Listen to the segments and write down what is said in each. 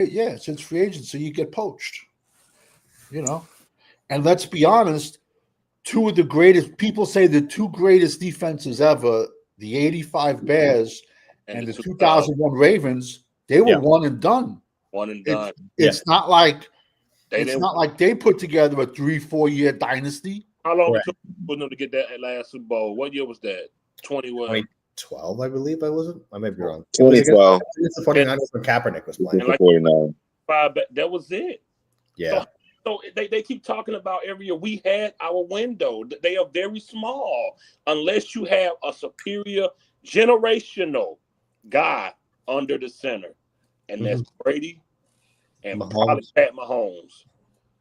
Yeah, since free agency, you get poached. You know, and let's be honest, two of the greatest people say the two greatest defenses ever, the '85 Bears and the 2001 Ravens, they were one and done. One and done. It's not like they they put together a 3-4 year dynasty. How long it took for them to get that last Super Bowl? What year was that? 2012, I believe. I may be wrong. 2012. It's the 49ers when Kaepernick was playing. Like 49. That was it. Yeah. So they keep talking about every year. We had our window. They are very small unless you have a superior generational guy under the center. And that's Brady and probably Pat Mahomes.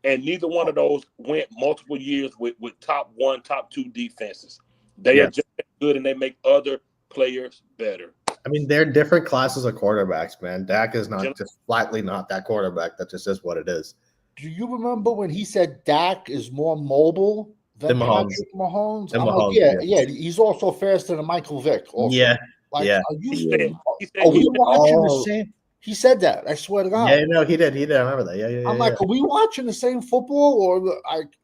And neither one of those went multiple years with top 1, top 2 defenses. They are just good and they make other players better. I mean, they're different classes of quarterbacks, man. Dak is not just flatly not that quarterback. That just is what it is. Do you remember when he said Dak is more mobile than Mahomes? Mahomes? Mahomes, yeah. He's also faster than Michael Vick. Also. Yeah. Are we watching the same? He said that. I swear to God. Yeah, no, he did. I remember that. Yeah. I'm like, are we watching the same football, or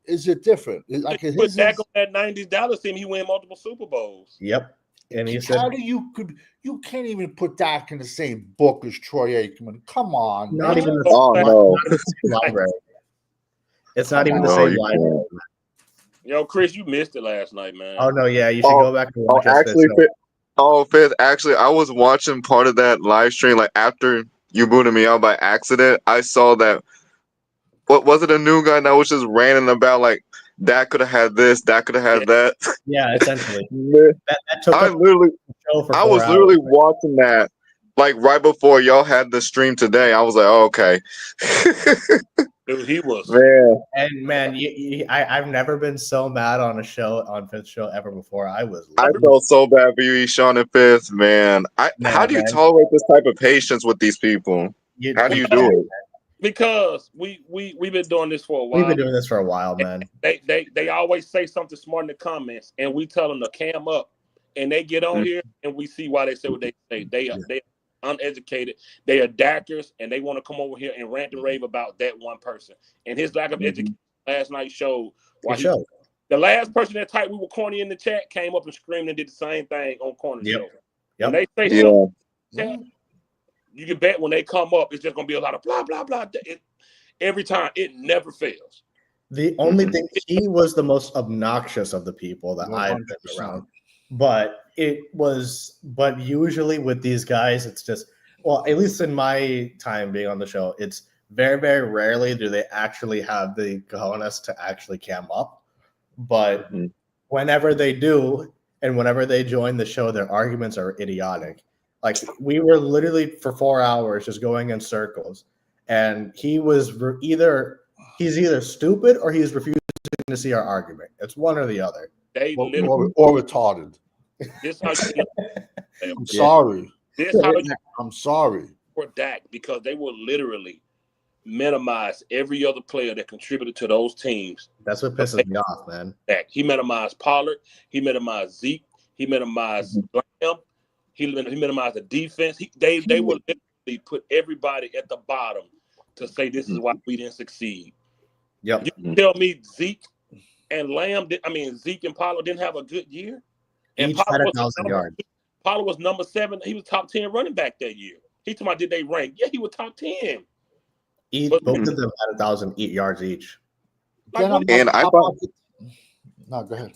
is it different? Like put Dak on that '90s Dallas team, he win multiple Super Bowls. Yep. And he said, "How do you can't even put Dak in the same book as Troy Aikman? Come on, not even the same library. It's not even the same library. Yo, Chris, you missed it last night, man. Oh no, yeah, you should go back and watch it. Fifth, actually, I was watching part of that live stream. Like after you booted me out by accident, I saw that. What was it? A new guy that was just ranting about like that could have had this, that could have had that. Yeah, essentially. I was literally watching that like right before y'all had the stream today. I was like, oh, okay. Dude, he was. Man. And man, I've never been so mad on Fifth show ever before. I felt so bad for you, Sean and Fifth, man. How do you tolerate this type of patience with these people? How do you do it? Because we've been doing this for a while. We've been doing this for a while, man. They always say something smart in the comments, and we tell them to cam up, and they get on here, and we see why they say what they say. They are uneducated. They are dackers, and they want to come over here and rant and rave about that one person. And his lack of education last night showed why the last person that typed "we were corny" in the chat came up and screamed and did the same thing on Corner Show. When they say something, you can bet when they come up, it's just gonna be a lot of blah blah blah. Every time, it never fails. The only thing, he was the most obnoxious of the people that I've been around. But usually with these guys, it's just, well, at least in my time being on the show, it's very, very rarely do they actually have the cojones to actually cam up. But whenever they do, and whenever they join the show, their arguments are idiotic. Like, we were literally for 4 hours just going in circles, and he was he's either stupid or he's refusing to see our argument. It's one or the other. Or retarded. I'm sorry. I'm sorry for Dak, because they will literally minimize every other player that contributed to those teams. That's what pisses me off, man. Dak. He minimized Pollard. He minimized Zeke. He minimized Lamb. He minimized the defense. They will literally put everybody at the bottom to say this is why we didn't succeed. Yep. You tell me Zeke and Zeke and Pollard didn't have a good year? And each had 1,000 yards. Pollard was number 7. He was top 10 running back that year. He told me, did they rank? Yeah, he was top 10. Both of them had 1,000 yards each. No, go ahead.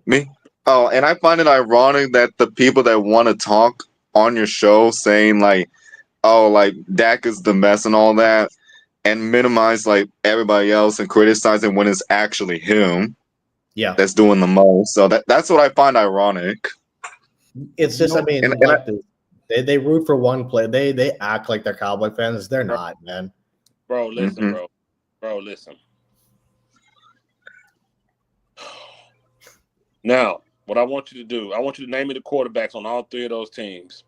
Me? Oh, and I find it ironic that the people that want to talk on your show saying like, oh, like Dak is the mess and all that, and minimize like everybody else and criticizing when it's actually him. Yeah, that's doing the most. So that's what I find ironic. It's just, they root for one player. They act like they're Cowboy fans. They're not, man. Bro, listen, bro, listen. Now, what I want you to do, I want you to name me the quarterbacks on all 3 of those teams.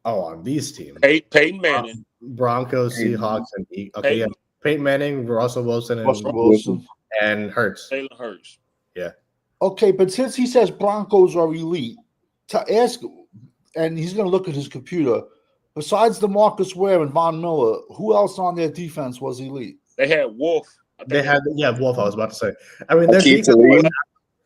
Oh, on these teams. Peyton Manning. Broncos, Seahawks, and Peyton Manning, Russell Wilson, and Hurts. Jalen Hurts. Yeah. Okay, but since he says Broncos are elite, to ask, and he's going to look at his computer, Besides DeMarcus Ware and Von Miller, who else on their defense was elite? They had Wolf. I think They had Wolf. I was about to say. I mean, their Akeem defense Talib. was-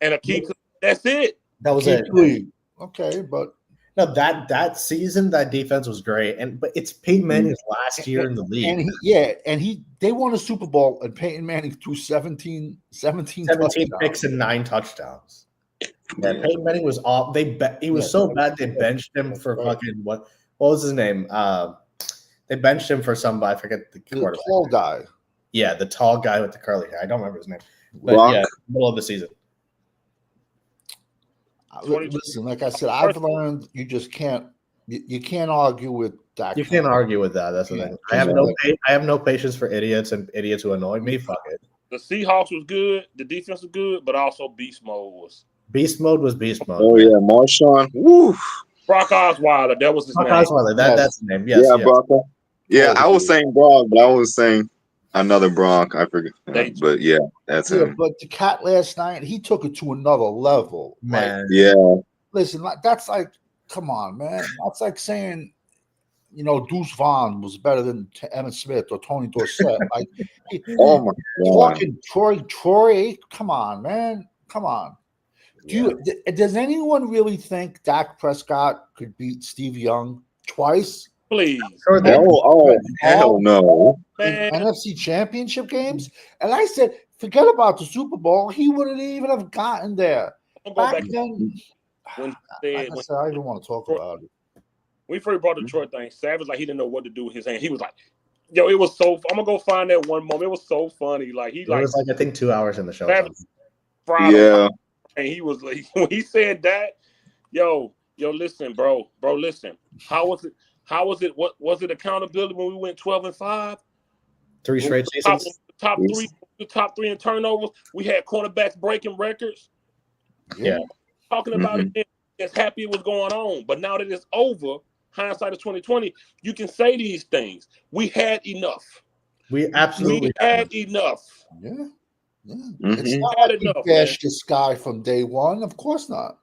and a key. That's it. that was Keith it. Lee. Okay, but No, that season, that defense was great, but it's Peyton Manning's last year in the league. they won a Super Bowl and Peyton Manning threw 17 17 touchdowns. picks and 9 touchdowns. Yeah, Peyton Manning was off. He was so bad they benched him for fucking what was his name? They benched him for somebody. I forget the The quarterback. tall guy. Yeah, the tall guy with the curly hair. I don't remember his name. But Gronk. yeah, middle of the season. Listen, like I said, I've learned you just can't you can't argue with that. You can't argue with that. That's the thing. I have no patience for idiots and idiots who annoy me. Fuck it. The Seahawks was good. The defense was good, but also beast mode was. Beast mode was beast mode. Oh yeah, Marshawn. Woo. Brock Osweiler. That was his Brock name. Osweiler, Yes. that's the name. Yes, yeah, yes. Brock. Yeah, I was saying Brock, but I was saying another Brock. I forget. But yeah, that's Yeah, him. but the cat last night, he took it to another level. Like, Man. Yeah. listen, that's like, come on, man. That's like saying, Deuce Vaughn was better than Emmitt Smith or Tony Dorsett. Like, Oh my god. talking Troy, come on, man. Come on. Does anyone really think Dak Prescott could beat Steve Young twice Please, Sure thing. Oh hell no. in man. NFC Championship games? And I said, forget about the Super Bowl. He wouldn't even have gotten there. I'm going Back back then, when like I said, I don't want to talk about it. we first brought the Detroit thing. Savage like he didn't know what to do with his hand. He was like, "Yo, it was so." I'm gonna go find that one moment. It was so funny. Like he It like was like I think 2 hours in the show. Savage fried him, Yeah. and he was like, when he said that, yo, listen, bro, listen. How was it? What was it? Accountability when we went 12-5. 3 straight seasons. The top three in turnovers. We had cornerbacks breaking records. Yeah. Talking about it, just happy it was going on. But now that it's over, hindsight of 2020, you can say these things. We had enough. We absolutely We had enough. Yeah. Mhm. It's not Had like you enough, bashed this guy from day one. Of course not.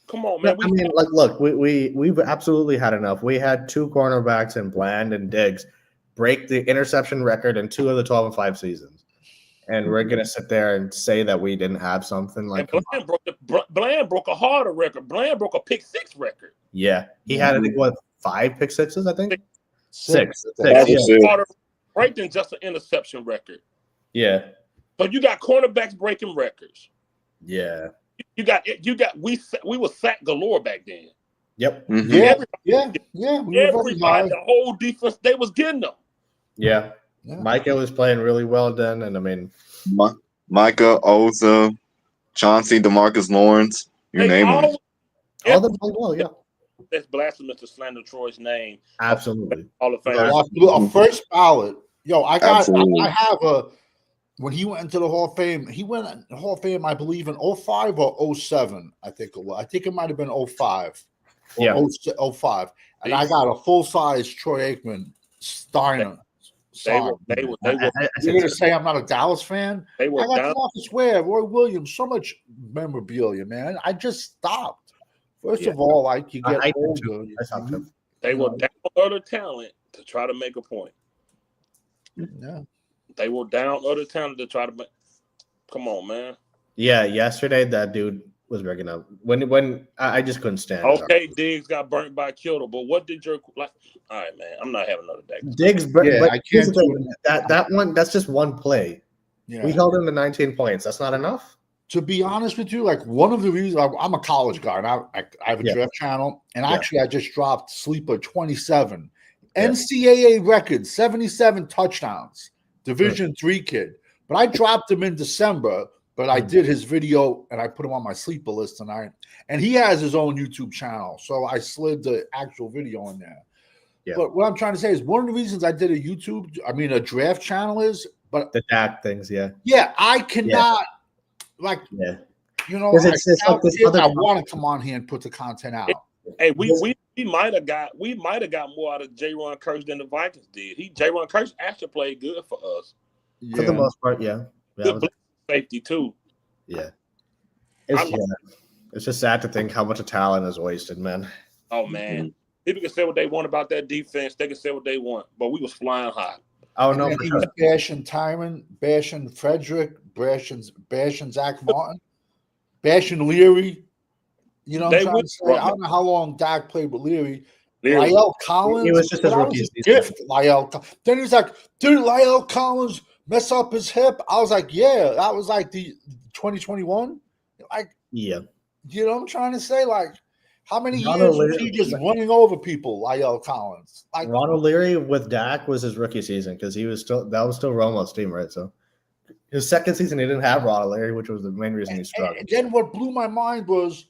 Come on, No, man. I mean, like, look, we've absolutely had enough. We had 2 cornerbacks in Bland and Diggs break the interception record in 2 of the 12-5 seasons, and we're gonna sit there and say that we didn't have something like. And Bland broke a harder record. Bland broke a pick-6 record. Yeah, he had I think 5 pick sixes. I think 6. That was it. Harder right than just an interception record. Yeah, So you got cornerbacks breaking records. yeah, You got we were sack galore back then. yep, Mhm. Yeah, Everybody, yeah. We were very everybody, high. the whole defense, they was getting them. yeah. Yeah. Micah was playing really well then, and I mean, Micah, Oza, Chauncey, DeMarcus Lawrence. You They name them. all- all of them played well. Yeah, That's blasphemous to slander Troy's name. absolutely. All of Fame. A first ballot. Yo, Absolutely. I have when he went into the Hall of Fame, he went in the Hall of Fame, I believe, in 05 or 07. I think it was. I think it might have been 05. Or Yeah. 05. And I got a full-size Troy Aikman Steiner. They were I You're gonna say I'm not a Dallas fan? they I were got down. DeMarcus Ware, Roy Williams, so much memorabilia, man. I just stopped. First Yeah. of all, like you I get did too. older. I stopped too. They were down other talent to try to make a point. Yeah. They were down other talent to try to make. Come on, man. Yeah, yesterday that dude was breaking up. When I just couldn't stand it. Okay, Diggs got burnt by Kittle, but what did your like? All right, man. I'm not having another day. Diggs, Yeah, but I here's can't the do thing, it. that one that's just one play. Yeah. We held him to 19 points. That's not enough. To be honest with you, like one of the reasons I'm a college guy and I have a Yeah. draft channel, and Yeah. actually I just dropped Sleeper 27, Yeah. NCAA record 77 touchdowns, Division III kid. But I dropped him in December, but I did his video and I put him on my Sleeper list tonight. And he has his own YouTube channel, so I slid the actual video in there. Yeah. But what I'm trying to say is one of the reasons I did a draft channel is, but The Dak things, yeah. yeah, I cannot like. Yeah. You know, 'Cause it's like this other- I want to come on here and put the content out. Hey, we might have got more out of J-Ron Curse than the Vikings did. J-Ron Curse actually played good for us. For the most part, yeah. Yeah, Good safety too. yeah. I It's just sad to think how much talent is wasted, man. Oh man, People can say what they want about that defense. They can say what they want, but we was flying high. Oh And no, then for he sure. was bashing Tyron, bashing Frederick, bashing Zach Martin, bashing Leary. You know what They I'm trying went to say? from I don't know how long Dak played with Leary. Leary. Lyle Collins. It was just his that rookie was a season. gift, Then he's like, did Lyle Collins mess up his hip? I was like, yeah, that was like the 2021. Like, Yeah. you know what I'm trying to say? Like, how many Ronald years was Leary- he just running over people, Lyle Collins? Like, Ronald Leary with Dak was his rookie season because he was still Romo's team, right? So his second season he didn't have Ronald Leary, which was the main reason he struggled. and then what blew my mind was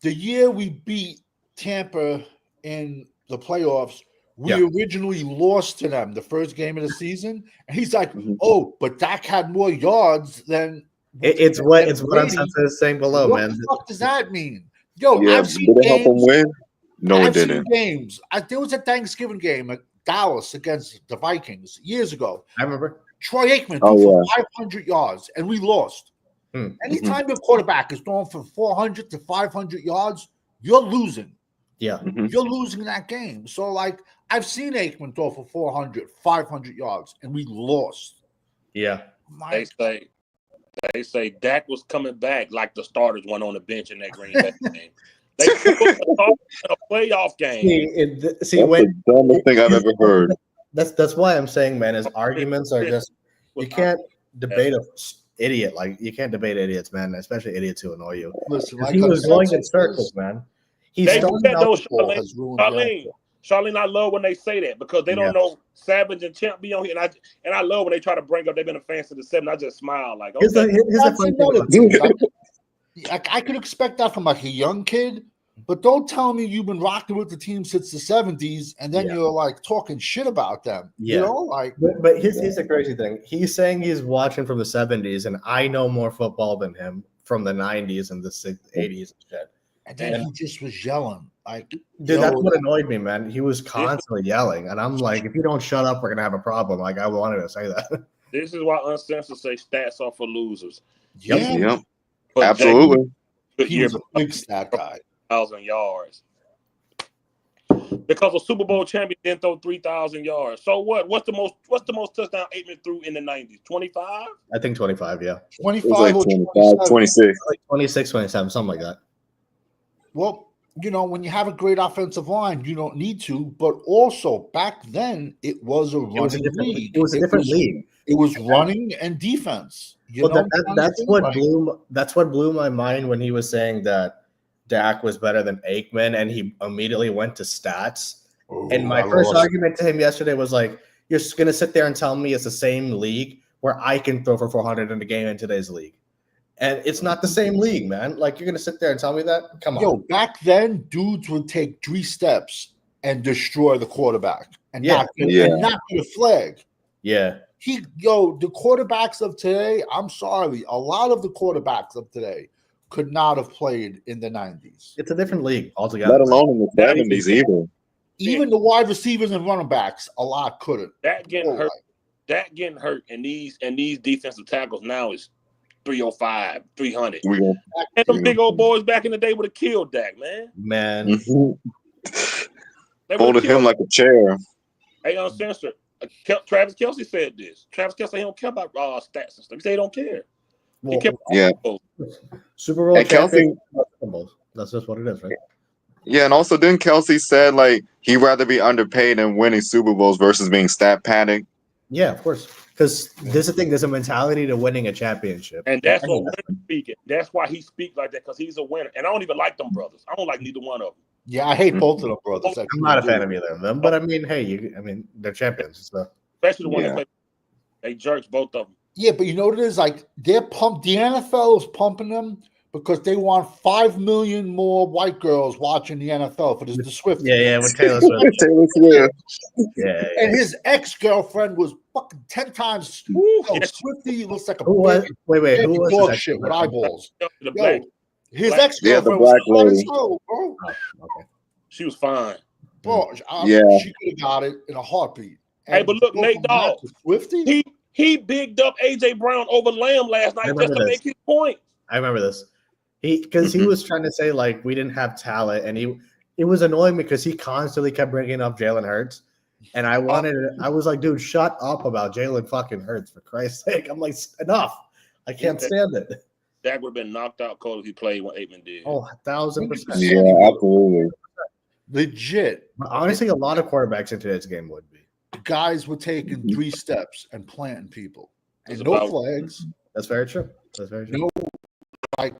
the year we beat Tampa in the playoffs, we originally lost to them the first game of the season. And he's like, Mhm. oh, but Dak had more yards than It's what Brady. Uncensored is saying below, What man. the fuck does that mean? Yo, Yeah, I've seen did it help him games. win? No, it I've seen didn't. games. There was a Thanksgiving game at Dallas against the Vikings years ago. I remember. Troy Aikman Oh, threw for 500 yards, and we lost. Hmm. Anytime your quarterback is throwing for 400 to 500 yards, you're losing. Yeah. Mhm. You're losing that game. So, like, I've seen Aikman throw for 400, 500 yards, and we lost. Yeah. My, They say Dak was coming back like the starters went on the bench in that Green Bay game. They put a playoff game. That's the dumbest thing I've ever heard. That's why I'm saying, man, his arguments are just you can't debate a idiot. Like you can't debate idiots, man, especially idiots who annoy you. listen, 'Cause like he was going in Consensus circles, says, man. He They started said out those football has ruined the Charlene, I love when they say that because they don't Yeah. know Savage and Champ be on here, and I love when they try to bring up they've been a fan since the 70s. I just smile like, Here's okay. the That's funny thing another about thing. I could expect that from like a young kid, but don't tell me you've been rocking with the team since the 70s and then Yeah. you're like talking shit about them. Yeah. You know, like But here's the crazy thing. He's saying he's watching from the 70s, and I know more football than him from the 90s and the 80s and shit. and then he just was yelling. Like, Dude, yo, that's what annoyed me, man. He was constantly yelling, and I'm like, if you don't shut up, we're gonna have a problem. Like I wanted to say that. This is why Uncensored say stats are for losers. yeah, Yep, But absolutely. Good he year, was a big stat guy. 1,000 yards. Because a Super Bowl champion didn't throw 3,000 yards. So what? What's the most touchdown Aikman threw in the 90s? 25? I think 25, yeah. 25 It was like or 25, 27. 26. Like 26, 27, something like that. Well, you know, when you have a great offensive line, you don't need to. But also, back then, it was a running It was a different league. It was a different league. It was running and defense. You Well, know, that's what blew my mind when he was saying that Dak was better than Aikman, and he immediately went to stats. And my first argument to him yesterday was like, you're just gonna sit there and tell me it's the same league where I can throw for 400 in a game in today's league. And it's not the same league, man. Like you're gonna sit there and tell me that? Come on. Yo, back then, dudes would take 3 steps and destroy the quarterback and not get a flag. Yeah. The quarterbacks of today, I'm sorry, a lot of the quarterbacks of today could not have played in the 90s. It's a different league altogether. Let alone in the 70s either. Even the wide receivers and running backs, a lot couldn't. That getting hurt, and these defensive tackles now is 305, 300. We gonna And them big old boys back in the day would have killed Dak, man. Man. They would've folded killed him like a chair. Hey, Uncensored. Travis Kelce said this. Travis Kelce, he don't care about stats and stuff. He say he don't care. Well, Yeah. Super Bowl And champion. That's just what it is, right? Yeah, and also didn't Kelsey said like he'd rather be underpaid than winning Super Bowls versus being stat padding? Yeah, of course. Because there's a thing, there's a mentality to winning a championship. And that's what winner speaking. That's why he speaks like that, because he's a winner. And I don't even like them brothers. I don't like neither one of them. Yeah, I hate both of them brothers. I'm not a fan of either of them, but I mean, hey, they're champions. So. Especially the one that play. They jerks, both of them. Yeah, but you know what it is? Like, they're pumped. The NFL is pumping them because they want 5 million more white girls watching the NFL for the Swift. Yeah, with Taylor Swift. Taylor Swift. Yeah. And his ex-girlfriend was fucking 10 times. Swifty looks like a Who was? Wait. Who was dog his shit with ex-girlfriend? eyeballs. The black. His Black- ex-girlfriend Yeah, the black was hot as lady. hell, bro. Oh, okay. She was fine. Bro, Yeah. she could have got it in a heartbeat. Hey, but look, go Nate from that Dogg. to Swifty? He bigged up AJ Brown over Lamb last night remember just to this. make his point. I remember this. Because he was trying to say like we didn't have talent, and it was annoying because he constantly kept bringing up Jalen Hurts. And I was like, dude, shut up about Jalen fucking Hurts, for Christ's sake. I'm like, enough. I can't stand it. Dak would have been knocked out cold if he played what Aikman did. Oh, 1,000%. Yeah, absolutely. Legit. But honestly, a lot of quarterbacks in today's game would be. Guys were taking 3 steps and planting people. And It's no about- flags. That's very true. That's very true. No, like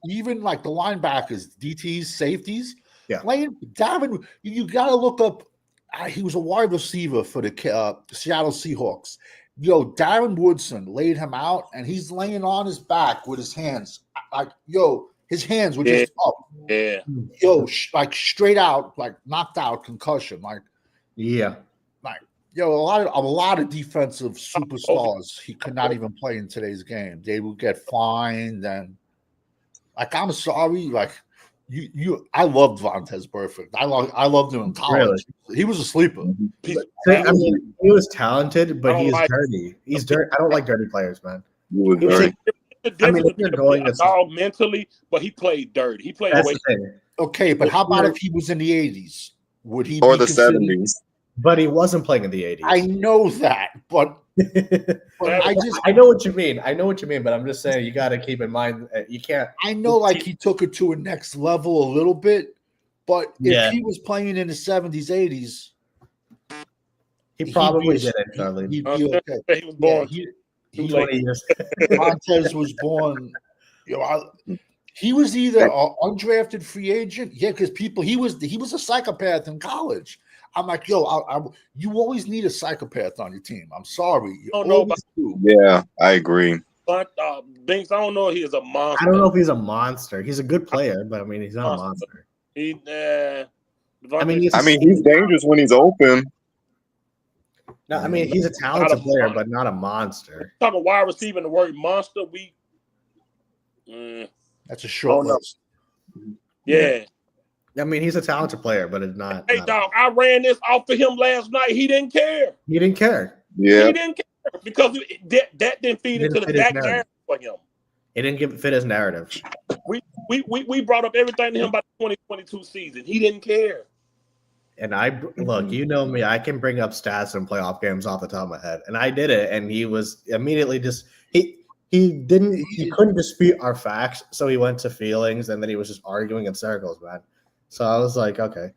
even like the linebackers, DTs, safeties. Yeah. Playing Davin, you got to look up. He was a wide receiver for the Seattle Seahawks. Yo, Darren Woodson laid him out, and he's laying on his back with his hands. Like, yo, his hands were just up. Yeah. Yo, like straight out, like knocked out, concussion. Like, Yeah. yo, a lot of defensive superstars he could not even play in today's game. They would get fined, and like, I'm sorry, like I loved Vontez Burfict. I loved him in college. He was a sleeper. I mean, he was talented, but I don't he's like- dirty. He's dirty. I don't like dirty players, man. You was It was very- I mean, if you're going a to- dog mentally, but he played dirty. He played That's way. the thing. Okay, but how about if he was in the 80s? Would he or be the considered- 70s. But he wasn't playing in the 80s. I know that, but I know what you mean. I know what you mean, but I'm just saying you got to keep in mind you can't. I know like he took it to a next level a little bit. But if Yeah. he was playing in the 70s, 80s, He probably he'd be- didn't, Charlie. He'd be okay. He was born. Yeah, too he- late. 20 years. Montez was born. You know, he was either an undrafted free agent, yeah, because he was a psychopath in college. I'm like, yo, you always need a psychopath on your team. I'm sorry, you don't know always do. Yeah, I agree. But Binks, I don't know if he is a monster. I don't know if he's a monster. He's a good player, but I mean, he's not a monster. He, I mean, he's dangerous when he's open. no, I mean, he's a talented player, but not a monster. talking wide receiver. The word monster. That's a short Oh, no. list. Yeah. I mean, he's a talented player, but it's not. Hey, not- dog, I ran this off of him last night. He didn't care. He didn't care. Yeah, He didn't care because that didn't feed Didn't into the fit his back narrative. narrative for him. It didn't fit his narrative. We brought up everything to him about the 2022 season. He didn't care. And look, you know me, I can bring up stats and playoff games off the top of my head, and I did it. And he was immediately just he couldn't dispute our facts, so he went to feelings, and then he was just arguing in circles, man. So I was like, okay,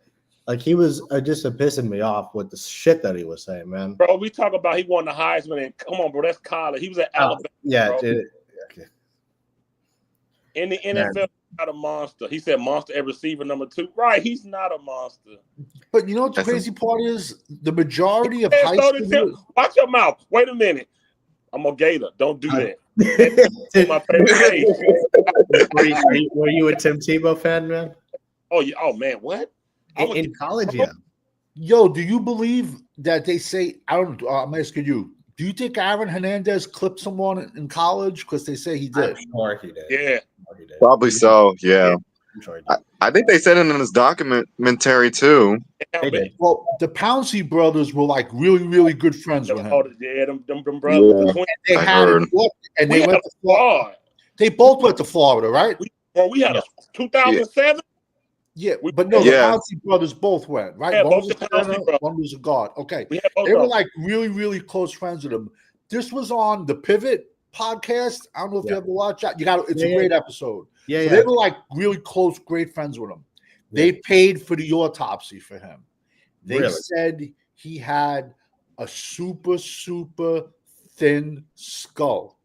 like he was just pissing me off with the shit that he was saying, man. Bro, we talk about he won the Heisman, and come on, bro, that's college. He was at Alabama. Yeah, bro. dude. Okay. In the NFL, not a monster. He said monster at receiver number 2. Right, he's not a monster. But you know what the That's a- crazy part is? The majority of Hey, high so did school. Tim. Watch your mouth. Wait a minute. I'm a Gator. Don't do that. My favorite age. Were you a Tim Tebow fan, man? Oh, yeah. Oh, man. What? In college, yeah. Yo, do you believe that they say? I'm asking you. Do you think Aaron Hernandez clipped someone in college? Because they say he I'm did. sure he did. Yeah. I'm sure he did. probably so. Yeah, I'm sure he did. I think they said it in his documentary too. They did. Well, the Pouncey brothers were like really, really good friends with him. Yeah, them brothers. Yeah. The twins. They I had heard. it, look, and We they had went a to Florida. squad. They both went to Florida, right? Bro, we had a 2007. Yeah, but no, the Yeah. Pouncey brothers both went, right? Yeah, One both was the a Pouncey center, brothers. one was a guard. Okay. We had both They of were them. like really, really close friends with him. This was on the Pivot podcast. I don't know if you Yeah. ever watch that. It's Yeah, a yeah. great episode. Yeah, So yeah. they were like really close, great friends with him. They paid for the autopsy for him. They Really? said he had a super, super thin skull.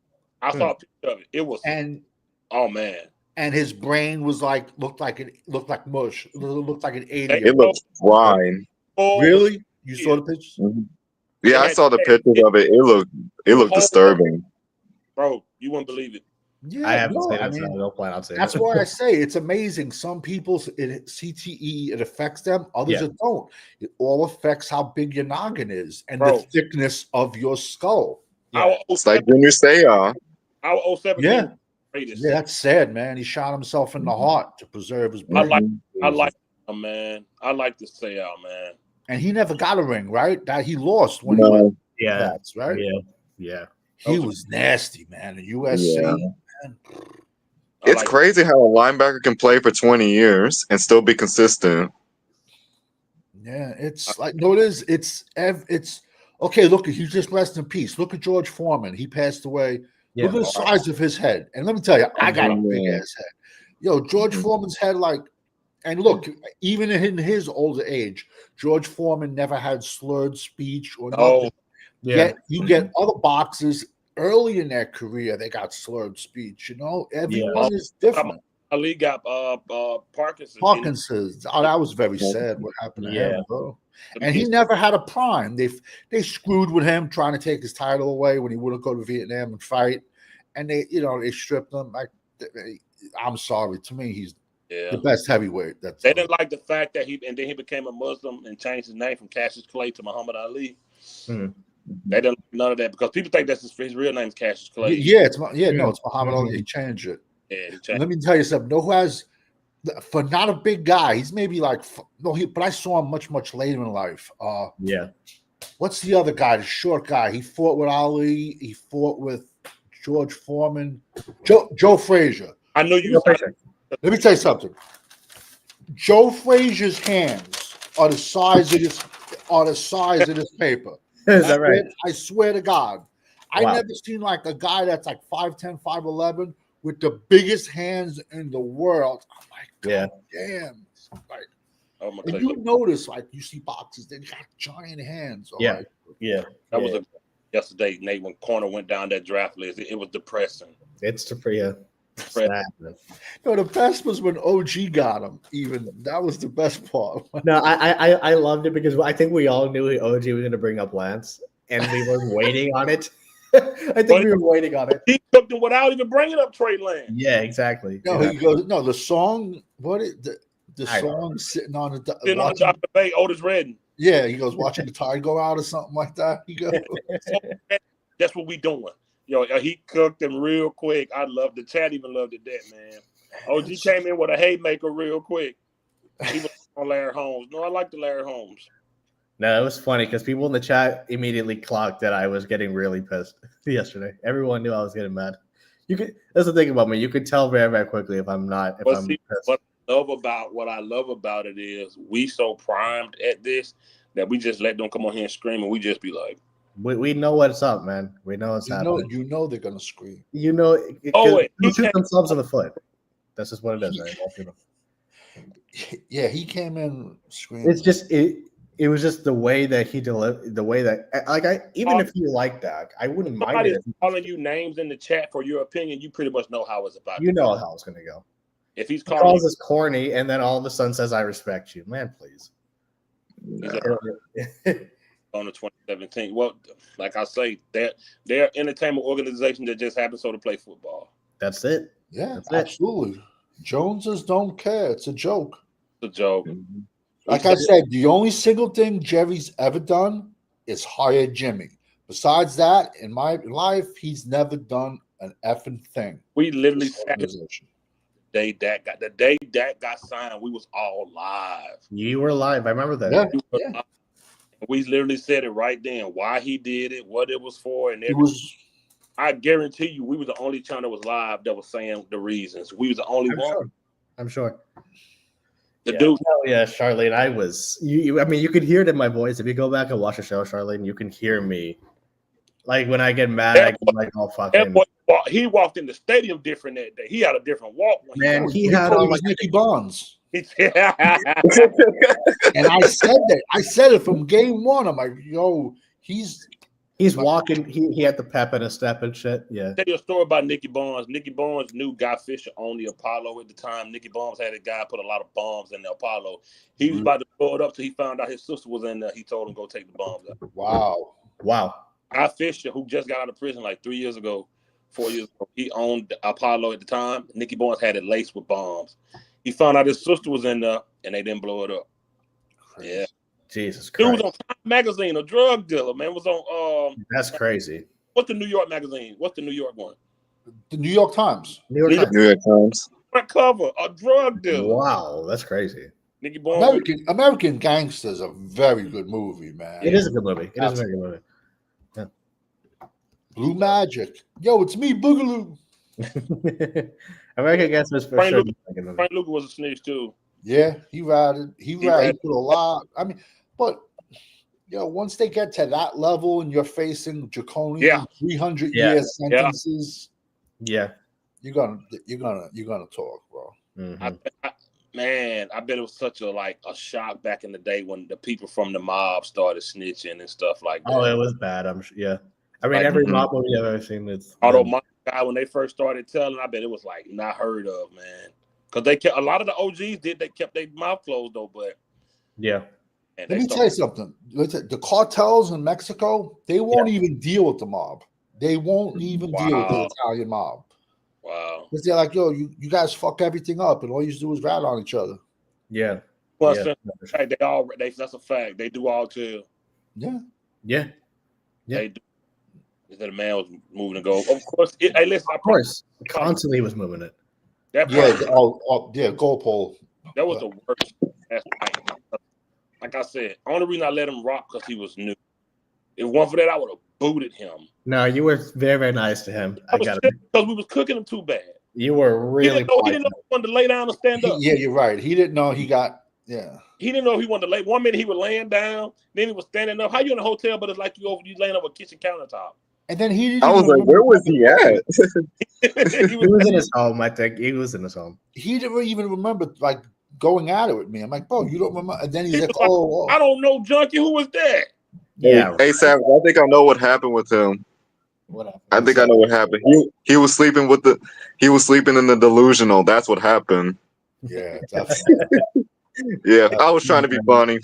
I saw a picture of it. It was, And oh, man. his brain was like looked like mush. It looked like an Hey, alien. It looks fine. Oh, Really? You saw the pictures? Yeah, I saw the pictures of it. It looked disturbing. Bro, you wouldn't believe it. Yeah, I haven't no, seen I it, so mean, I don't plan on seeing that's it. why I say it's amazing. Some people, CTE, it affects them. Others, Yeah. it don't. It all affects how big your noggin is and Bro. the thickness of your skull. Our It's like 07, Junior Seau. our 07 Yeah. greatest. Yeah, that's sad, man. He shot himself in the heart to preserve his brain. I like him, man. I like to say out, man. And he never got a ring, right? That he lost when he went No, to Yeah, Pats, right? yeah. He was nasty, man. The USC. Yeah. Man. I it's like- crazy how a linebacker can play for 20 years and still be consistent. Yeah, it's like no, it is. It's okay. Look, he just rest in peace. Look at George Foreman. He passed away. Yeah. Look at the size of his head. And let me tell you, I got a big Yeah. ass head. Yo, George Mhm. Foreman's head, like, and look, even in his older age, George Foreman never had slurred speech or Oh, nothing. Yeah. Yet you get other boxers early in their career, they got slurred speech. You know, everyone is different. Ali got Parkinson's. Parkinson's. Oh, that was very sad. What happened to Yeah. him, bro? And he never had a prime. They screwed with him, trying to take his title away when he wouldn't go to Vietnam and fight, and they stripped him. I'm sorry. To me, he's the best heavyweight. They didn't like the fact that then he became a Muslim and changed his name from Cassius Clay to Muhammad Ali. Hmm. They didn't like none of that because people think that's his real name is Cassius Clay. Yeah, it's Muhammad Ali. He changed it. Yeah, he changed. Let me tell you something. Know who has, for not a big guy, he's maybe like but I saw him much later in life. Yeah. What's the other guy? The short guy. He fought with Ali. He fought with George Foreman. Joe Frazier. I know you. Let me tell you something. Joe Frazier's hands are the size of this paper. Is that right? I swear to God. I Wow. never seen like a guy that's like 5'10", 5'11" with the biggest hands in the world. I'm like, Yeah. damn. Like, Oh my and God. you notice, like, you see boxers, they got giant hands. All Yeah. right. Yeah. That was yesterday, Nate, when Corner went down that draft list. It was depressing. It's the sad. No, the best was when OG got him. Even that was the best part. No, I loved it because I think we all knew OG was going to bring up Lance, and we were waiting on it. I think we were waiting on it. He cooked him without even bringing up Trey Lance. Yeah, exactly. No, Yeah. he goes. No, the song. The I know. song sitting on the Then on top of the bay, Otis Redden. yeah, he goes watching the tide go out or something like that. He goes. That's what we doing. Yo, he cooked him real quick. I loved the chat. Even loved it, that man. OG came in with a haymaker real quick. He was on Larry Holmes. No, I like the Larry Holmes. No, it was funny because people in the chat immediately clocked that I was getting really pissed yesterday. Everyone knew I was getting mad. That's the thing about me. You could tell very quickly if I'm not. If I'm pissed. What I love about it is we so primed at this that we just let them come on here and scream, and we just be like, We know what's up, man. We know what's happening. You know they're gonna scream. You know, they'll shoot themselves in the foot. That's just what it is, right? You know. Yeah, he came in screaming. It's just it was just the way that he delivered, the way that even if you like that, I wouldn't mind somebody it. calling you names in the chat for your opinion. You pretty much know how it's about. You know how it's gonna go. If he's He calling calls us corny, and then all of a sudden says, "I respect you," man. Please. on the 2017, well, like I say, they're entertainment organization that just happens so to play football. That's it. Yeah, That's it. absolutely. Joneses don't care. It's a joke. It's a joke. Like I said, the only single thing Jerry's ever done is hire Jimmy. Besides that, in my life, he's never done an effing thing. We literally sat the day Dak got signed. We was all live. You were live. I remember that. Yeah. We literally said it right then. Why he did it, what it was for, and It was. I guarantee you, we was the only channel that was live that was saying the reasons. We was the only one. I'm sure. The dude. Yeah, Charlene, I was. I mean, you could hear it in my voice. If you go back and watch the show, Charlene, you can hear me. Like when I get mad, I get like all fucking. He walked in the stadium different that day. He had a different walk. Man, he had all was Nicky Bonds. And And I said that. I said it from game one. I'm like, yo, he's walking. He had the pep in his step and shit. Yeah. Tell you a story about Nicky Bonds. Nicky Bonds knew Guy Fisher owned the Apollo at the time. Nicky Bonds had a guy put a lot of bombs in the Apollo. He was about to blow it up till he found out his sister was in there. He told him go take the bombs out. Wow. Guy Fisher, who just got out of prison like 4 years ago, he owned the Apollo at the time. Nicky Bonds had it laced with bombs. He found out his sister was in there, and they didn't blow it up. Crazy. Yeah. Jesus He Christ. was on Time Magazine, a drug dealer, man. Was on That's crazy. what's the New York magazine? What's the New York one? The New York Times. New York Times. New York Times. Front cover, a drug dealer. Wow, that's crazy. Nicky Bonds. American Gangster is a very good movie, man. It is a good movie. It is a very good movie. Blue Magic. Yo, it's me, Boogaloo. American Gangster is for Frank sure. Lucas was a snitch too. Yeah, he ratted. He ratted. put a lot. I mean, but once they get to that level and you're facing draconian Yeah. 300-year sentences, Yeah. you're gonna talk, bro. Mhm. Man, I bet it was such a shock back in the day when the people from the mob started snitching and stuff like that. Oh, it was bad. I'm sure. Yeah. I mean, Like, every mob movie I've ever seen, it's although my guy, when they first started telling, I bet it was not heard of, man. Because they kept a lot of the OGs they kept their mouth closed though, but yeah. Let me tell you something. The cartels in Mexico, they won't even deal with the mob. They won't even deal with the Italian mob. Wow. Because they're like, yo, you guys fuck everything up, and all you do is rat on each other. Yeah. Well, Yeah. that's a fact. They do all too. Yeah. Yeah. They do. That a man was moving to go. Of course. Hey, listen. Of course. Constantly was moving it. That goal pole. That was the worst. Like I said, only reason I let him rock because he was new. If one for that, I would have booted him. No, you were very, very nice to him. Because we was cooking him too bad. You were really. He didn't know he wanted to lay down and stand up. Yeah, you're right. He didn't know he got. Yeah. He didn't know he wanted to lay. 1 minute he was laying down, then he was standing up. How you in a hotel, but it's like you laying over a kitchen countertop. And then he didn't. I was like, where was he at? He was in his home. I think he was in his home. He didn't even remember going at it with me. I'm like, bro, you don't remember? And then he's like, oh, I don't know, Junkie. Who was that? Yeah. Hey, Sam, I think I know what happened with him. What happened? I think I know what happened. He was sleeping he was sleeping in the delusional. That's what happened. Yeah, definitely. Yeah, I was trying to be funny.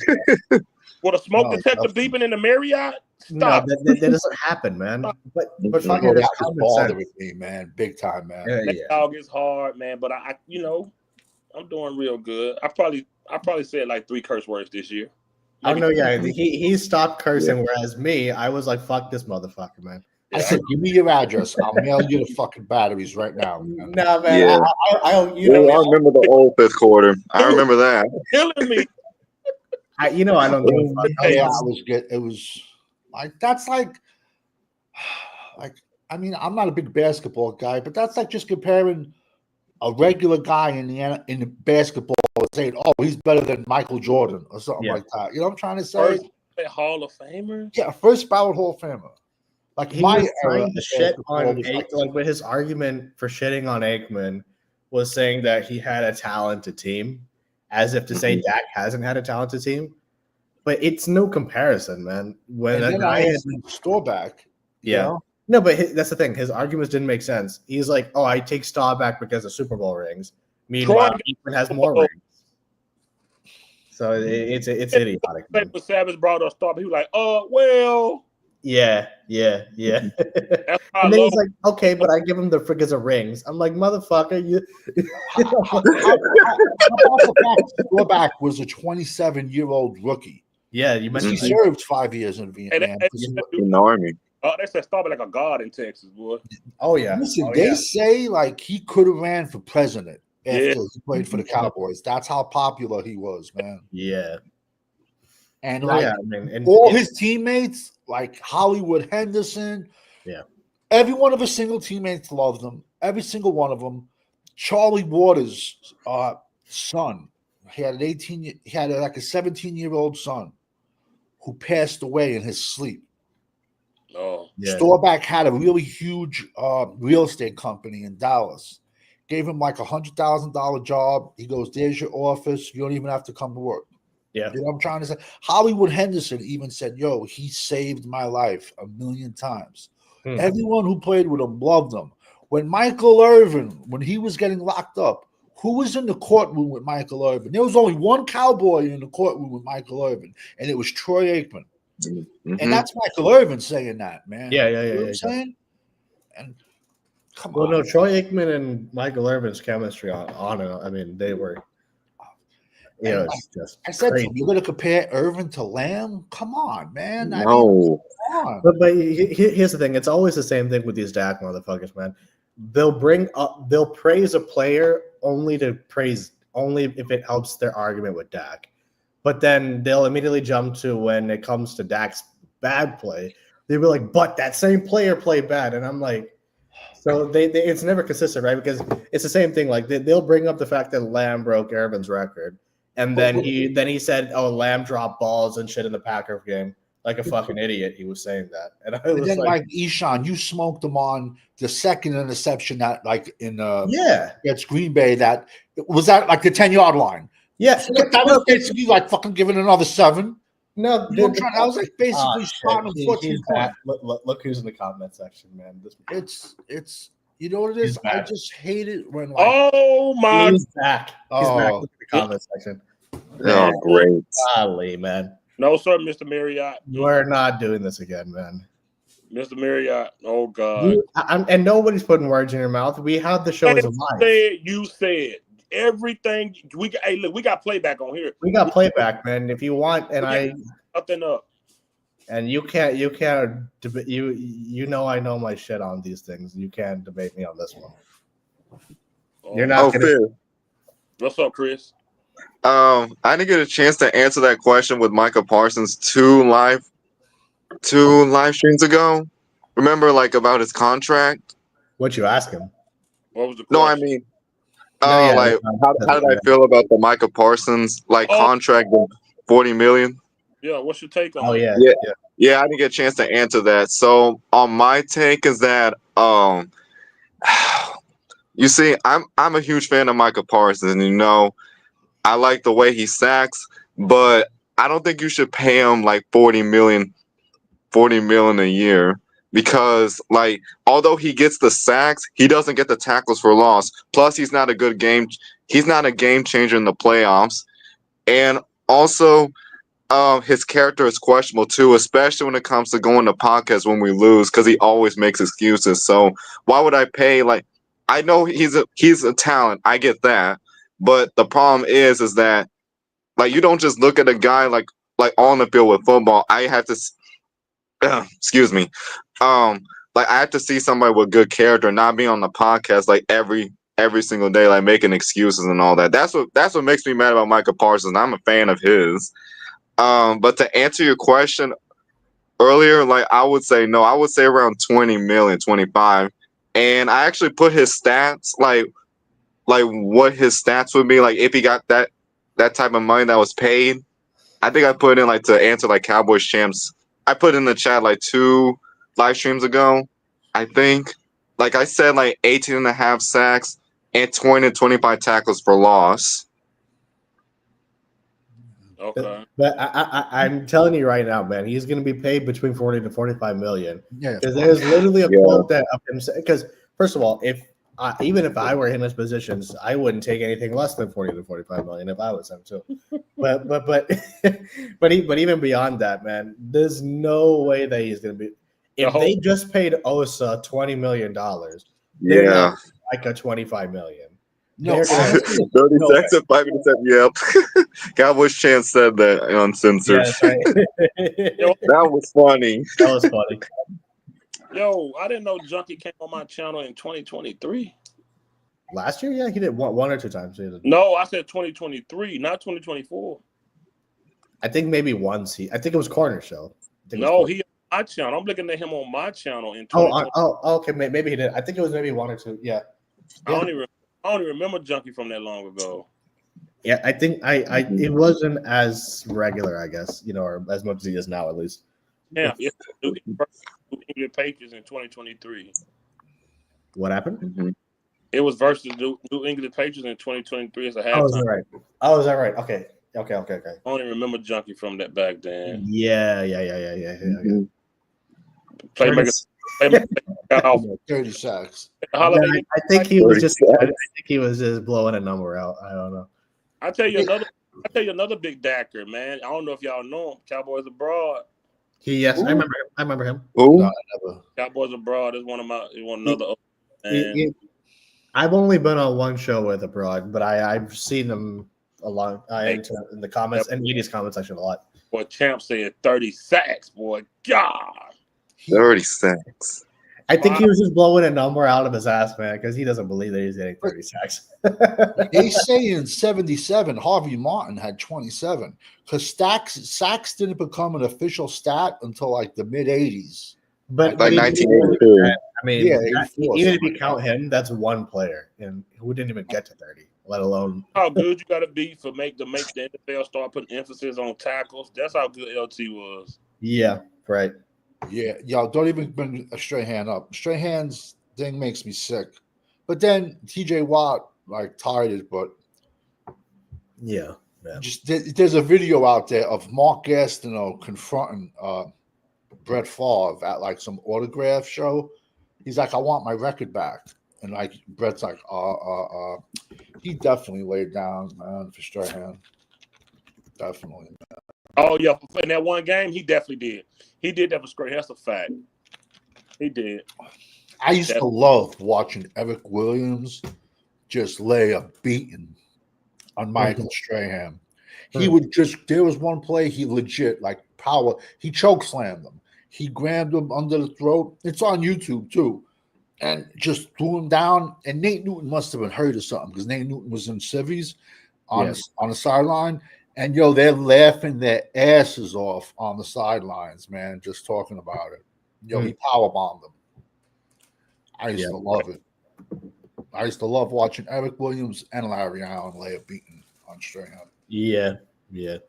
With a smoke detector beeping in the Marriott? Stop. No, that doesn't happen, man. But fucking that was bothering me, man, big time, man. That dog is hard, man. But I I'm doing real good. I probably said like 3 curse words this year. Oh no, yeah, he stopped cursing, whereas me, I was like, "Fuck this motherfucker, man." I said, "Give me your address. I'll mail you the fucking batteries right now." Man. No, man. Yeah. I remember the old fifth quarter. I remember that. Killing me. I don't give a fuck. Yeah, I was good. It was like that's like I mean, I'm not a big basketball guy, but that's like just comparing a regular guy in the basketball saying, "Oh, he's better than Michael Jordan" or something like that. You know what I'm trying to say? First Hall of Famer. Yeah, first ballot Hall of Famer. Like He my was era, trying to shit on Aikman, but his argument for shitting on Aikman was saying that he had a talented team, as if to say Dak hasn't had a talented team. But it's no comparison, man. When a guy had Staubach, no, but that's the thing. His arguments didn't make sense. He's like, "Oh, I take Staubach because of Super Bowl rings." Meanwhile, Aikman has more rings. So it's idiotic. When Savage brought up Staubach, he was like, well. Yeah. And then he's like, "Okay, but I give him the figures of rings." I'm like, "Motherfucker, you." Staubach was a 27-year-old rookie. Yeah, you mentioned he served 5 years in Vietnam. In the army. They said Staubach like a god in Texas, boy. Oh yeah. Listen, they say like he could have ran for president after he played for the Cowboys. That's how popular he was, man. Yeah. And all his teammates, like Hollywood Henderson, yeah, every one of his single teammates loved him. Every single one of them. Charlie Waters' son, he had like a 17-year-old son who passed away in his sleep. Oh, yeah. Staubach had a really huge real estate company in Dallas. Gave him like $100,000 job. He goes, "There's your office. You don't even have to come to work." Yeah. You know what I'm trying to say? Hollywood Henderson even said, "Yo, he saved my life 1,000,000 times." Everyone who played with him loved him. When Michael Irvin, when he was getting locked up, who was in the courtroom with Michael Irvin? There was only one cowboy in the courtroom with Michael Irvin, and it was Troy Aikman. And that's Michael Irvin saying that, man. Yeah. You know what I'm saying? And come on. No, Troy Aikman and Michael Irvin's chemistry I mean, they were. It's just I said, you're going to compare Irvin to Lamb? Come on, man. No. Come on. But here's the thing. It's always the same thing with these Dak motherfuckers, man. They'll praise a player only if it helps their argument with Dak. But then they'll immediately jump to when it comes to Dak's bad play. They'll be like, "But that same player played bad." And I'm like, so it's never consistent, right? Because it's the same thing. Like they'll bring up the fact that Lamb broke Irvin's record. And then he said, "Oh, Lamb dropped balls and shit in the Packers game." Like a fucking idiot, he was saying that, and I And was then like, like Eshawn, you smoked him on the second interception that like in "Yeah, against Green Bay. That was that like the 10-yard line. yeah." So that was basically like fucking giving another 7. No, You know, dude, I was like basically shit. spotting him 14 He's back. points. Look who's in the comment section, man. It's you know what it He's is. I back. just hate it when like Oh my! He's back. He's back. Oh. Look at the comment section. Oh, great. Golly, man. No, sir, Mr. Marriott. We're not doing this again, man. Mr. Marriott. Oh God. And nobody's putting words in your mouth. We have the show as a live. You said everything. Hey, look, we got playback on here. We got playback, man. If you want, Nothing up. and you can't debate. You know I know my shit on these things. You can't debate me on this one. You're not Oh, gonna. Phil. What's up, Chris? I didn't get a chance to answer that question with Micah Parsons two live streams ago. Remember, like about his contract? What you ask him? What was the No, I question? mean, No, yeah, like how did I feel about the Micah Parsons contract of $40 million? Yeah, what's your take on Oh it? yeah, Yeah. Yeah, I didn't get a chance to answer that. So, on my take is that you see, I'm a huge fan of Micah Parsons, and you know, I like the way he sacks, but I don't think you should pay him like $40 million a year because, like, although he gets the sacks, he doesn't get the tackles for loss. Plus, he's not a game changer in the playoffs, and also, his character is questionable too, especially when it comes to going to podcasts when we lose, because he always makes excuses. So why would I pay? Like, I know he's a talent, I get that, but the problem is that like you don't just look at a guy like on the field with football. I have to, excuse me, like I have to see somebody with good character, not be on the podcast like every single day, like making excuses and all that. That's what makes me mad about Micah Parsons. I'm a fan of his. But to answer your question earlier, like I would say no, I would say around 20 million, 25. And I actually put his stats, like what his stats would be, like if he got that type of money that was paid. I think I put in like to answer like Cowboys champs. I put in the chat like 2 live streams ago. I think, like I said, like 18.5 sacks and 20 to 25 tackles for loss. Okay. But I'm telling you right now, man, he's going to be paid between 40 to 45 million. yeah. Because there's literally a quote that of him. Because first of all, even if I were in his positions, I wouldn't take anything less than 40 to 45 million if I was him too. but even beyond that, man, there's no way that he's going to be. If they just paid Osa $20 million, they're not like a 25 million. No, 30 sacks at 5 minutes. Yep. Cowboys chance said that uncensored. Yeah, right. That was funny. That was funny. Yo, I didn't know Junkie came on my channel in 2023. Last year, yeah, he did one or 2 times. No, I said 2023, not 2024. I think maybe once I think it was Corner Show. No, he on my channel. I'm looking at him on my channel in 2023. Okay, maybe he did. I think it was maybe 1 or 2. Yeah. I don't even remember Junkie from that long ago. Yeah, I think it wasn't as regular, I guess, or as much as he is now, at least. Yeah, it's New England Patriots in 2023. What happened? Mm-hmm. It was versus New England Patriots in 2023 as a halftime. Oh, is that right? Oh, is that right? Okay. I don't even remember Junkie from that back then. Yeah. Mm-hmm. Playmaker. 30 sacks. I think he was just. I think he was just blowing a number out. I don't know. I tell you another big Dacker, man. I don't know if y'all know him. Cowboys Abroad. Yes, I remember him. Who? No, Cowboys Abroad is one another. I've only been on one show with Abroad, but I've seen him a lot in the comments and media's comment section a lot. Boy, Champ said 30 sacks, boy. God. 30 sacks. I think he was just blowing a number out of his ass, man, because he doesn't believe that he's getting 30 sacks. They say in 77, Harvey Martin had 27 because sacks didn't become an official stat until like the mid 80s. But like 1982. I mean, Yeah, even if you count him, that's one player, and who didn't even get to 30. let alone How good you got to be to make the NFL start putting emphasis on tackles. That's how good LT was. yeah, right. Yeah, yo, don't even bring a Strahan up. Strahan's thing makes me sick. But then TJ Watt like tied it, but Yeah. just there's a video out there of Mark Gastineau confronting Brett Favre at like some autograph show. He's like, I want my record back. And like Brett's like, he definitely laid down, man, for Strahan. Definitely. Oh yeah, in that one game, he definitely did. He did that for straight. That's a fact. He did. I used to love watching Eric Williams just lay a beating on Michael Strahan. He would just, there was one play he legit like power, he choke slammed him. He grabbed him under the throat. It's on YouTube too. And just threw him down. And Nate Newton must have been hurt or something because Nate Newton was in civvies on the sideline. And yo, they're laughing their asses off on the sidelines, man, just talking about it. Yo, he power bombed them. I used to love it. I used to love watching Eric Williams and Larry Allen lay a beating on Strahan. Yeah. Yeah,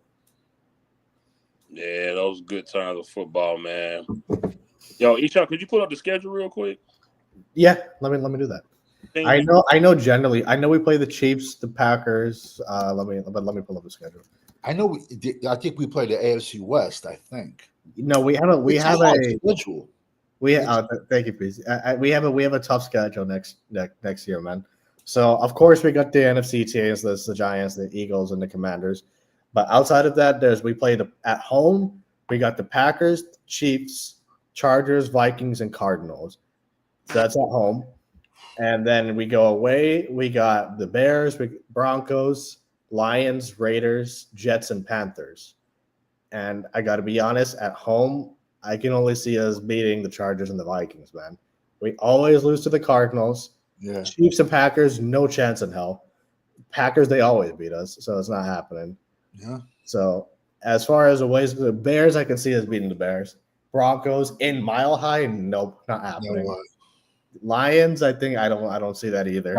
those good times of football, man. Yo, Ishan, could you pull up the schedule real quick? Yeah, let me do that. I know generally. I know we play the Chiefs, the Packers. Let me pull up the schedule. I know. I think we played the AFC West. I think. No, we have a schedule. Thank you, please. We have a tough schedule next year, man. So of course we got the NFC teams, the Giants, the Eagles, and the Commanders. But outside of that, we played at home. We got the Packers, Chiefs, Chargers, Vikings, and Cardinals. So that's at home. And then we go away. We got the Bears, Broncos, Lions, Raiders, Jets, and Panthers. And I got to be honest, at home, I can only see us beating the Chargers and the Vikings, man. We always lose to the Cardinals. Yeah. Chiefs and Packers, no chance in hell. Packers, they always beat us, so it's not happening. Yeah. So as far as the ways the Bears, I can see us beating the Bears. Broncos in Mile High, nope, not happening. No, Lions, I don't see that either.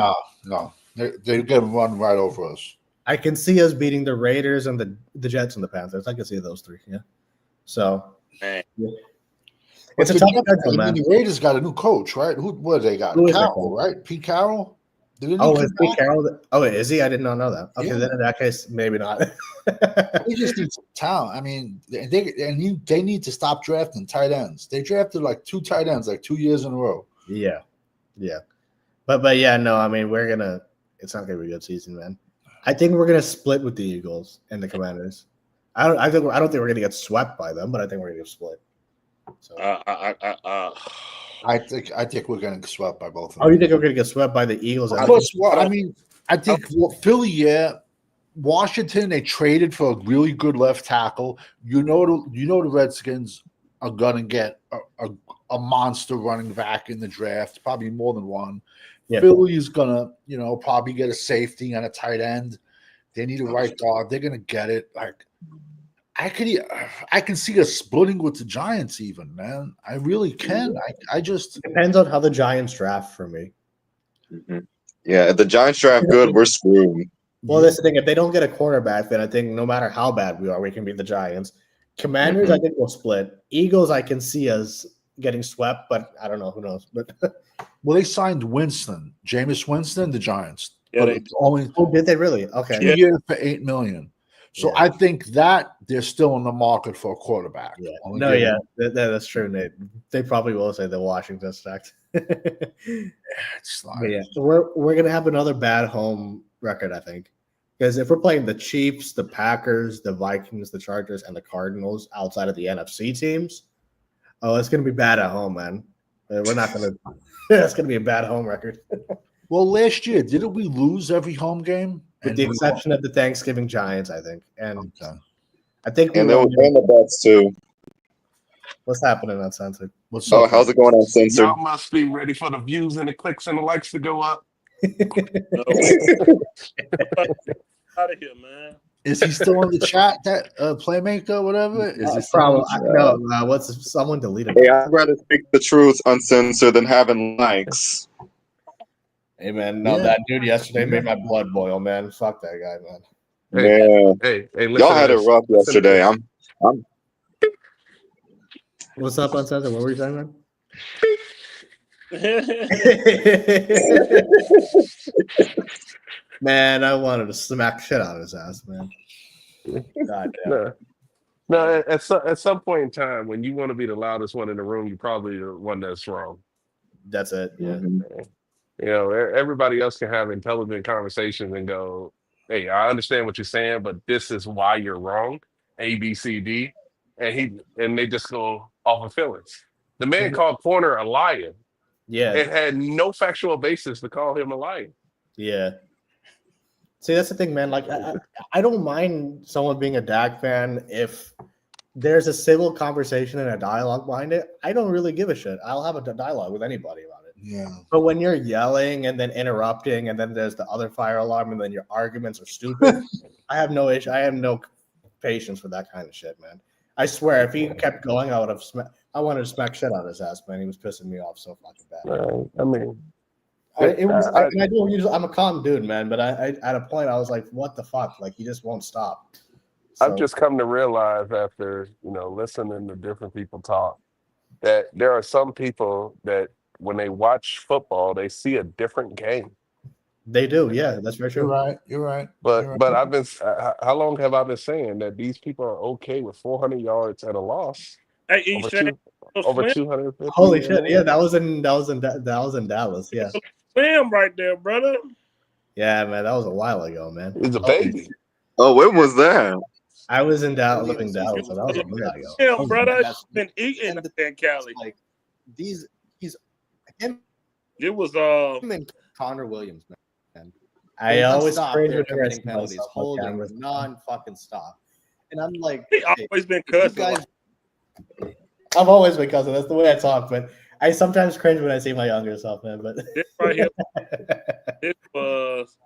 No. They get run right over us. I can see us beating the Raiders and the Jets and the Panthers. I can see those three, yeah. So man. It's a tough schedule, man. The Raiders got a new coach, right? What they got? Carroll, right? Pete Carroll? Is Pete Carroll? Oh, is he? I did not know that. Okay, then in that case, maybe not. They just need some talent. I mean, they need to stop drafting tight ends. They drafted like 2 tight ends like 2 years in a row. Yeah. But yeah, no, I mean it's not gonna be a good season, man. I think we're gonna split with the Eagles and the Commanders. I don't think we're gonna get swept by them, but I think we're gonna get split. So I think we're gonna get swept by both of them. Oh, you think we're gonna get swept by the Eagles? I think Philly, Washington, they traded for a really good left tackle. You know the Redskins are gonna get a monster running back in the draft, probably more than one. Yeah. Philly's gonna, probably get a safety and a tight end. They need a right guard. They're gonna get it. Like I can see us splitting with the Giants, even, man. I really can. I just it depends on how the Giants draft for me. Mm-hmm. Yeah, if the Giants draft good, we're screwed. Well, that's the thing. If they don't get a quarterback, then I think no matter how bad we are, we can beat the Giants. Commanders, I think we'll split. Eagles, I can see us getting swept, but I don't know. Who knows? But well, they signed Winston, Jameis Winston, the Giants. Yeah, did they really? Okay, 2 years for $8 million. So I think that they're still in the market for a quarterback. Yeah. That's true, Nate. They probably will say the Washington stacked. It's like, we're gonna have another bad home record, I think, because if we're playing the Chiefs, the Packers, the Vikings, the Chargers, and the Cardinals outside of the NFC teams, it's gonna be bad at home, man. We're not gonna. It's gonna be a bad home record. Well, last year, didn't we lose every home game? With the exception of the Thanksgiving Giants, I think. And I think and they were playing the bets too. What's happening on Censored? How's it going on Censored? Y'all must be ready for the views and the clicks and the likes to go up. Out of here, man. Is he still in the chat? That Playmaker, whatever? Is he probably no? Someone deleted? Hey, I'd rather speak the truth uncensored than having likes. Hey man, no, Yeah. that dude yesterday made my blood boil, man. Fuck that guy, man. Man, Hey, listen y'all to had it this. rough Listen to yesterday. this. I'm What's up, Uncensored? What were you saying, man? Man, I wanted to smack shit out of his ass, man. God damn. No, at some point in time, when you want to be the loudest one in the room, you're probably the one that's wrong. That's it. Yeah. You know, everybody else can have intelligent conversations and go, "Hey, I understand what you're saying, but this is why you're wrong." A, B, C, D, and they just go off of feelings. The man called Corner a liar Yeah. and had no factual basis to call him a liar. Yeah. See, that's the thing, man. Like, I don't mind someone being a Dak fan if there's a civil conversation and a dialogue behind it. I don't really give a shit. I'll have a dialogue with anybody about it. Yeah. But when you're yelling and then interrupting, and then there's the other fire alarm, and then your arguments are stupid, I have no issue. I have no patience for that kind of shit, man. I swear, if he kept going, I would have. I wanted to smack shit out of his ass, man. He was pissing me off so fucking bad. I mean, I'm a calm dude, man, but I at a point I was like, what the fuck? Like, he just won't stop. I've just come to realize after, listening to different people talk that there are some people that when they watch football, they see a different game. They do, yeah, that's very true. You're right. But I've been, how long have I been saying that these people are okay with 400 yards at a loss Hey, over 250? Holy shit! Yeah, that was in Dallas. Yeah, Slam right there, brother. yeah, man, that was a while ago, man. He's a baby. Oh, when was that? I was in Dallas, living in Dallas, so that was a while ago. Damn, brother, that's- been eating and the- in Cali. Like he's him It was and Connor Williams, man. I They always nonstop, cringe they're when I see committing penalties, myself on holding camera. non-fucking stop. And I'm like, he hey, always been you cussing. guys, I've always been cousin. That's the way I talk, but I sometimes cringe when I see my younger self, man. But This right here, this was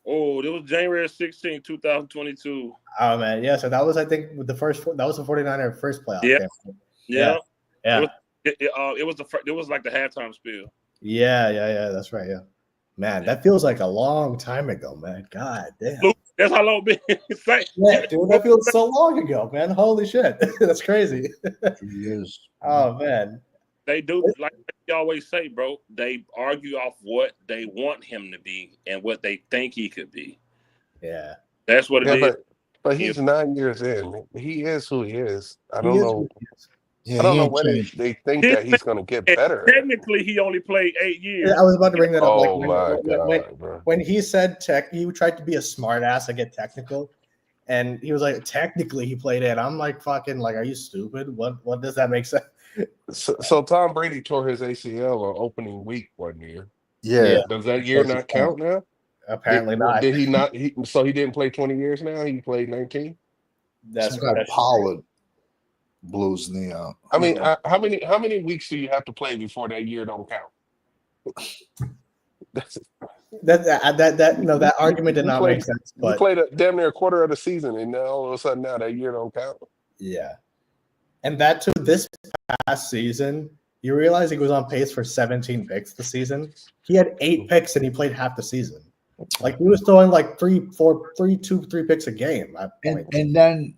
it was January 16, 2022. oh man, yeah. So that was, I think, with the that was the 49er first playoff Yeah. game. Yeah. Yeah, It was like the halftime spiel. yeah. That's right. Yeah, man, that feels like a long time ago, man. God damn. Luke, that's how long been. Yeah, dude, that feels so long ago, man. Holy shit, that's crazy. 2 years. Oh man, They do, like they always say, bro. They argue off what they want him to be and what they think he could be. yeah. That's what it is. But he's 9 years in. He is who he is. I He don't is know. who he is. Yeah, I don't he know ain't when changed. they think that he's going to get And better. technically, he only played 8 years. Yeah, I was about to bring that up. Oh Like, my when, God, bro. when he said he tried to be a smart ass and get technical, and he was like, technically he played it. I'm like, fucking, like, are you stupid? What does that make sense? So Tom Brady tore his ACL on opening week 1 year. Yeah. Does that year not count now? Apparently not. Did he not? So he didn't play 20 years now. He played 19. That's Some guy Pollard blew his knee out. I mean, how many weeks do you have to play before that year don't count? that argument did You not played- make sense. You But played damn near a quarter of the season, and now all of a sudden now that year don't count. yeah, and that too. This past season, you realize he was on pace for 17 picks this season. He had 8 picks and he played half the season. Like, he was throwing like 3 picks a game at points. And then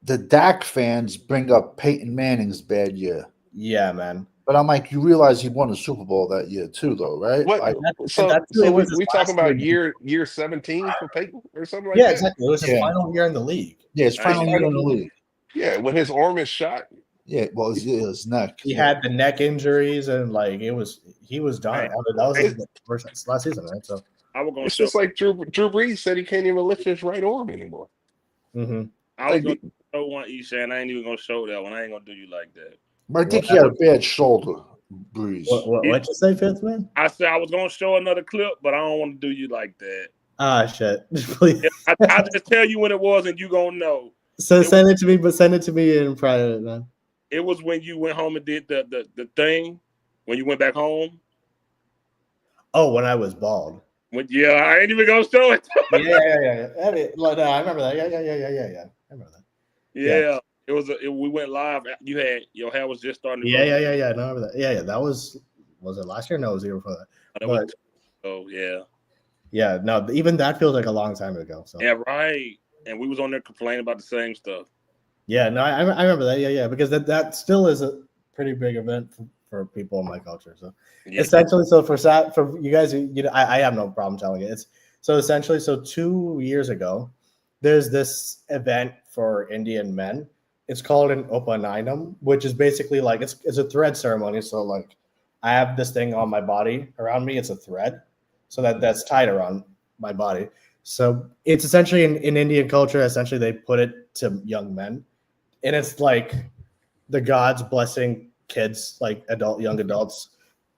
the Dak fans bring up Peyton Manning's bad year. Yeah, man. But I'm like, you realize he won a Super Bowl that year too, though, right? What? Like, So it was his we talking last about year. year 17 for Peyton or something like Yeah, that? exactly. It was his Yeah. final year in the league. yeah, it's final year in the league. Yeah, when his arm is shot. Yeah, well, his neck. He had the neck injuries and like he was done. Right. That was his first last season, right? So I was gonna It's show. just like Drew Brees said he can't even lift his right arm anymore. I was like, gonna show one, Isha, and I ain't even gonna show that one. I ain't gonna do you like that. But I think he had a bad shoulder, Breeze. What'd you say, Fifth man? I said I was gonna show another clip, but I don't want to do you like that. Ah, shit. Please. I just tell you when it was, and you gonna know. So send it to me, but send it to me in private, man. It was when you went home and did the thing. When you went back home. Oh, when I was bald. I ain't even gonna show it. Yeah. I mean, I remember that. Yeah. I remember that. Yeah. It was. We went live. You had your hair was just starting to grow. Yeah. No, I remember that. Yeah. That was it last year? No, it was the year before that. That was So yeah, Yeah, no, even that feels like a long time ago. So yeah, right. And we was on there complaining about the same stuff. yeah, no, I remember that. Yeah, because that still is a pretty big event for people in my culture. So Yeah. essentially, so for you guys, I have no problem telling it. It's so essentially, so 2 years ago, there's this event for Indian men. It's called an Upanayam, which is basically like it's a thread ceremony. So like, I have this thing on my body around me. It's a thread, so that's tied around my body. So it's essentially in Indian culture. Essentially, they put it to young men, and it's like the gods blessing kids, like young adults,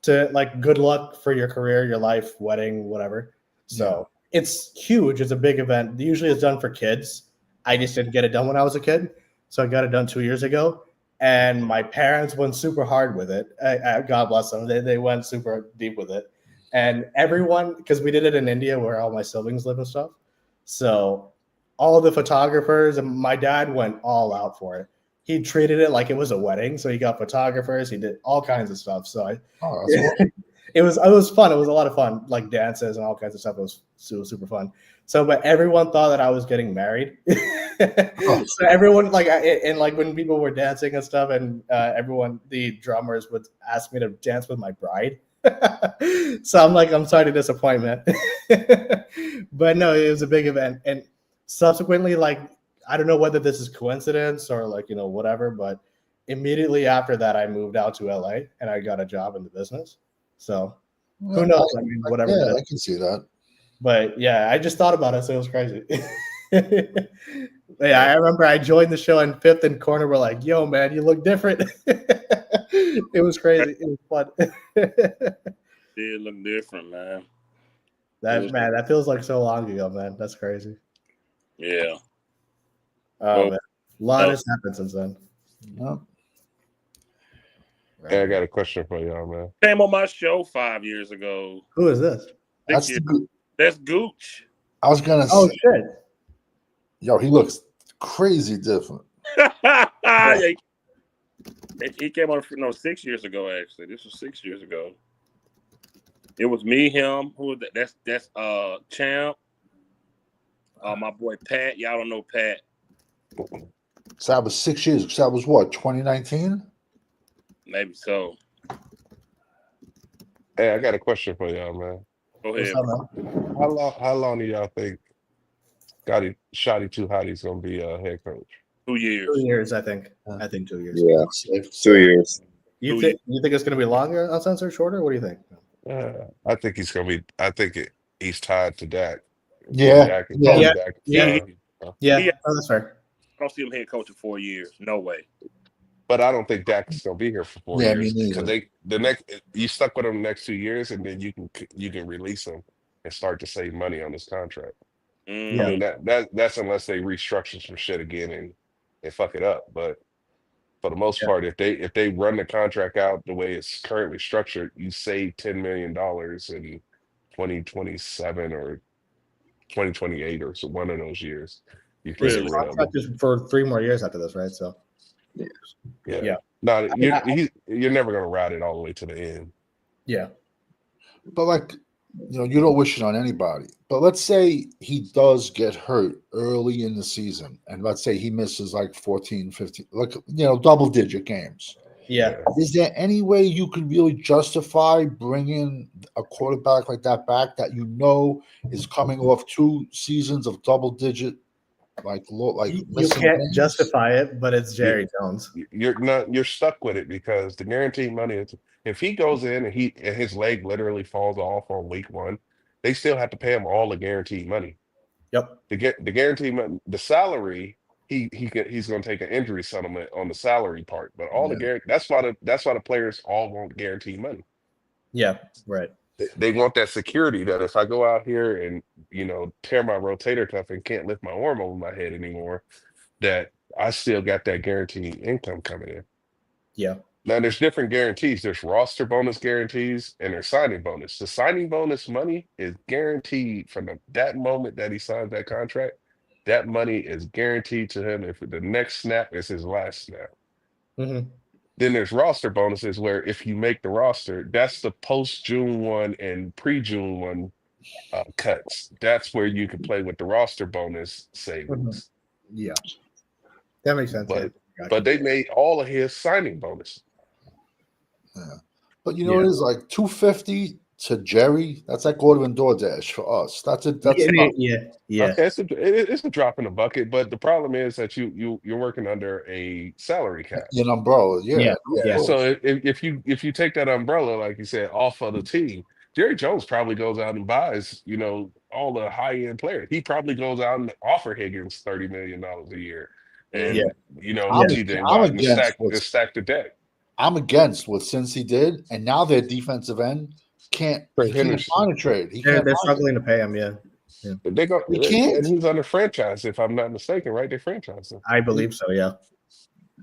to like good luck for your career, your life, wedding, whatever. So it's huge. It's a big event. Usually it's done for kids. I just didn't get it done when I was a kid, so I got it done 2 years ago. And my parents went super hard with it. God bless them. They went super deep with it. And everyone, because we did it in India where all my siblings live and stuff. So all the photographers and my dad went all out for it. He treated it like it was a wedding. So he got photographers. He did all kinds of stuff. So it was fun. It was a lot of fun, like dances and all kinds of stuff. It was super fun. So, but everyone thought that I was getting married. So everyone like, and like when people were dancing and stuff, and the drummers would ask me to dance with my bride. So I'm like, I'm sorry to disappoint, man. But no, it was a big event, and subsequently, like, I don't know whether this is coincidence or like whatever, but immediately after that, I moved out to LA and I got a job in the business. So who knows? I mean, whatever. Yeah, I can see that. But yeah, I just thought about it, so it was crazy. Yeah, I remember I joined the show and Fifth and Corner were like, "Yo, man, you look different." It was crazy. It was fun. It look different, man. That feels like so long ago, man. That's crazy. Yeah. Oh man, a lot has happened since then. Yeah. Hey, I got a question for y'all, man. Came on my show 5 years ago. Who is this? That's Gooch. I was gonna Oh say, shit! yo, he looks crazy different. Yeah, he came on 6 years ago. Actually, this was 6 years ago. It was me, him. Who was that? That's Champ. My boy Pat. Y'all don't know Pat. So that was 6 years. So that was what, 2019? Maybe so. Hey, I got a question for y'all, man. Go ahead. How long do y'all think Shotty Too Hottie's gonna be a head coach? 2 years. 2 years, I think. I think 2 years. Yeah, Safe to 2 say. years. You think it's going to be longer, uncensored, shorter? What do you think? I think he's gonna be. I think he's tied to Dak. Yeah. Dak is Yeah. probably Dak. Yeah, Yeah. oh, that's fair. I don't see him head coach in 4 years. No way. But I don't think Dak is gonna be here for 4 Yeah, me years because neither. the next you stuck with him the next 2 years, and then you can release him and start to save money on his contract. Mm. I mean that's unless they restructure some shit again and fuck it up. But for the most part, if they run the contract out the way it's currently structured, you save $10 million in 2027 or 2028 or so one of those years. You can Really? get rid of him. Contract is for 3 more years after this, right? So Yeah. No, you're never gonna ride it all the way to the end. yeah, But like, you don't wish it on anybody. But let's say he does get hurt early in the season, and let's say he misses like 14, 15, like double-digit games. yeah. Is there any way you could really justify bringing a quarterback like that back that is coming off 2 seasons of double-digit, You missing can't games? justify it, but it's Jerry Jones. You're stuck with it because the guaranteed money is if he goes in and his leg literally falls off on week 1, they still have to pay him all the guaranteed money. Yep. The guaranteed money, the salary, he's going to take an injury settlement on the salary part, but all that's why the players all want guaranteed money. Yeah. Right. They want that security that if I go out here and tear my rotator cuff and can't lift my arm over my head anymore, that I still got that guaranteed income coming in. Yeah. Now there's different guarantees. There's roster bonus guarantees and there's signing bonus. The signing bonus money is guaranteed from that moment that he signs that contract. That money is guaranteed to him if the next snap is his last snap. Mm-hmm. Then there's roster bonuses where if you make the roster, that's the post June 1 and pre June 1 cuts. That's where you can play with the roster bonus savings. Yeah, that makes sense. But yeah. but they made all of his signing bonus. But you know, it is like $250 to Jerry. That's like ordering DoorDash for us. That's it. That's yeah. Okay, it's a drop in the bucket, but the problem is that you're working under a salary cap. an umbrella. Yeah. So if you take that umbrella, like you said, off of the team, Jerry Jones probably goes out and buys, all the high end players. He probably goes out and offer Higgins $30 million a year, and he then go out and stack the deck. I'm against what Cincy did, and now their defensive end can't find a trade. They're struggling to pay him. Yeah. They go. He can't. And he's under franchise, if I'm not mistaken, right? They franchise him. I believe so. Yeah.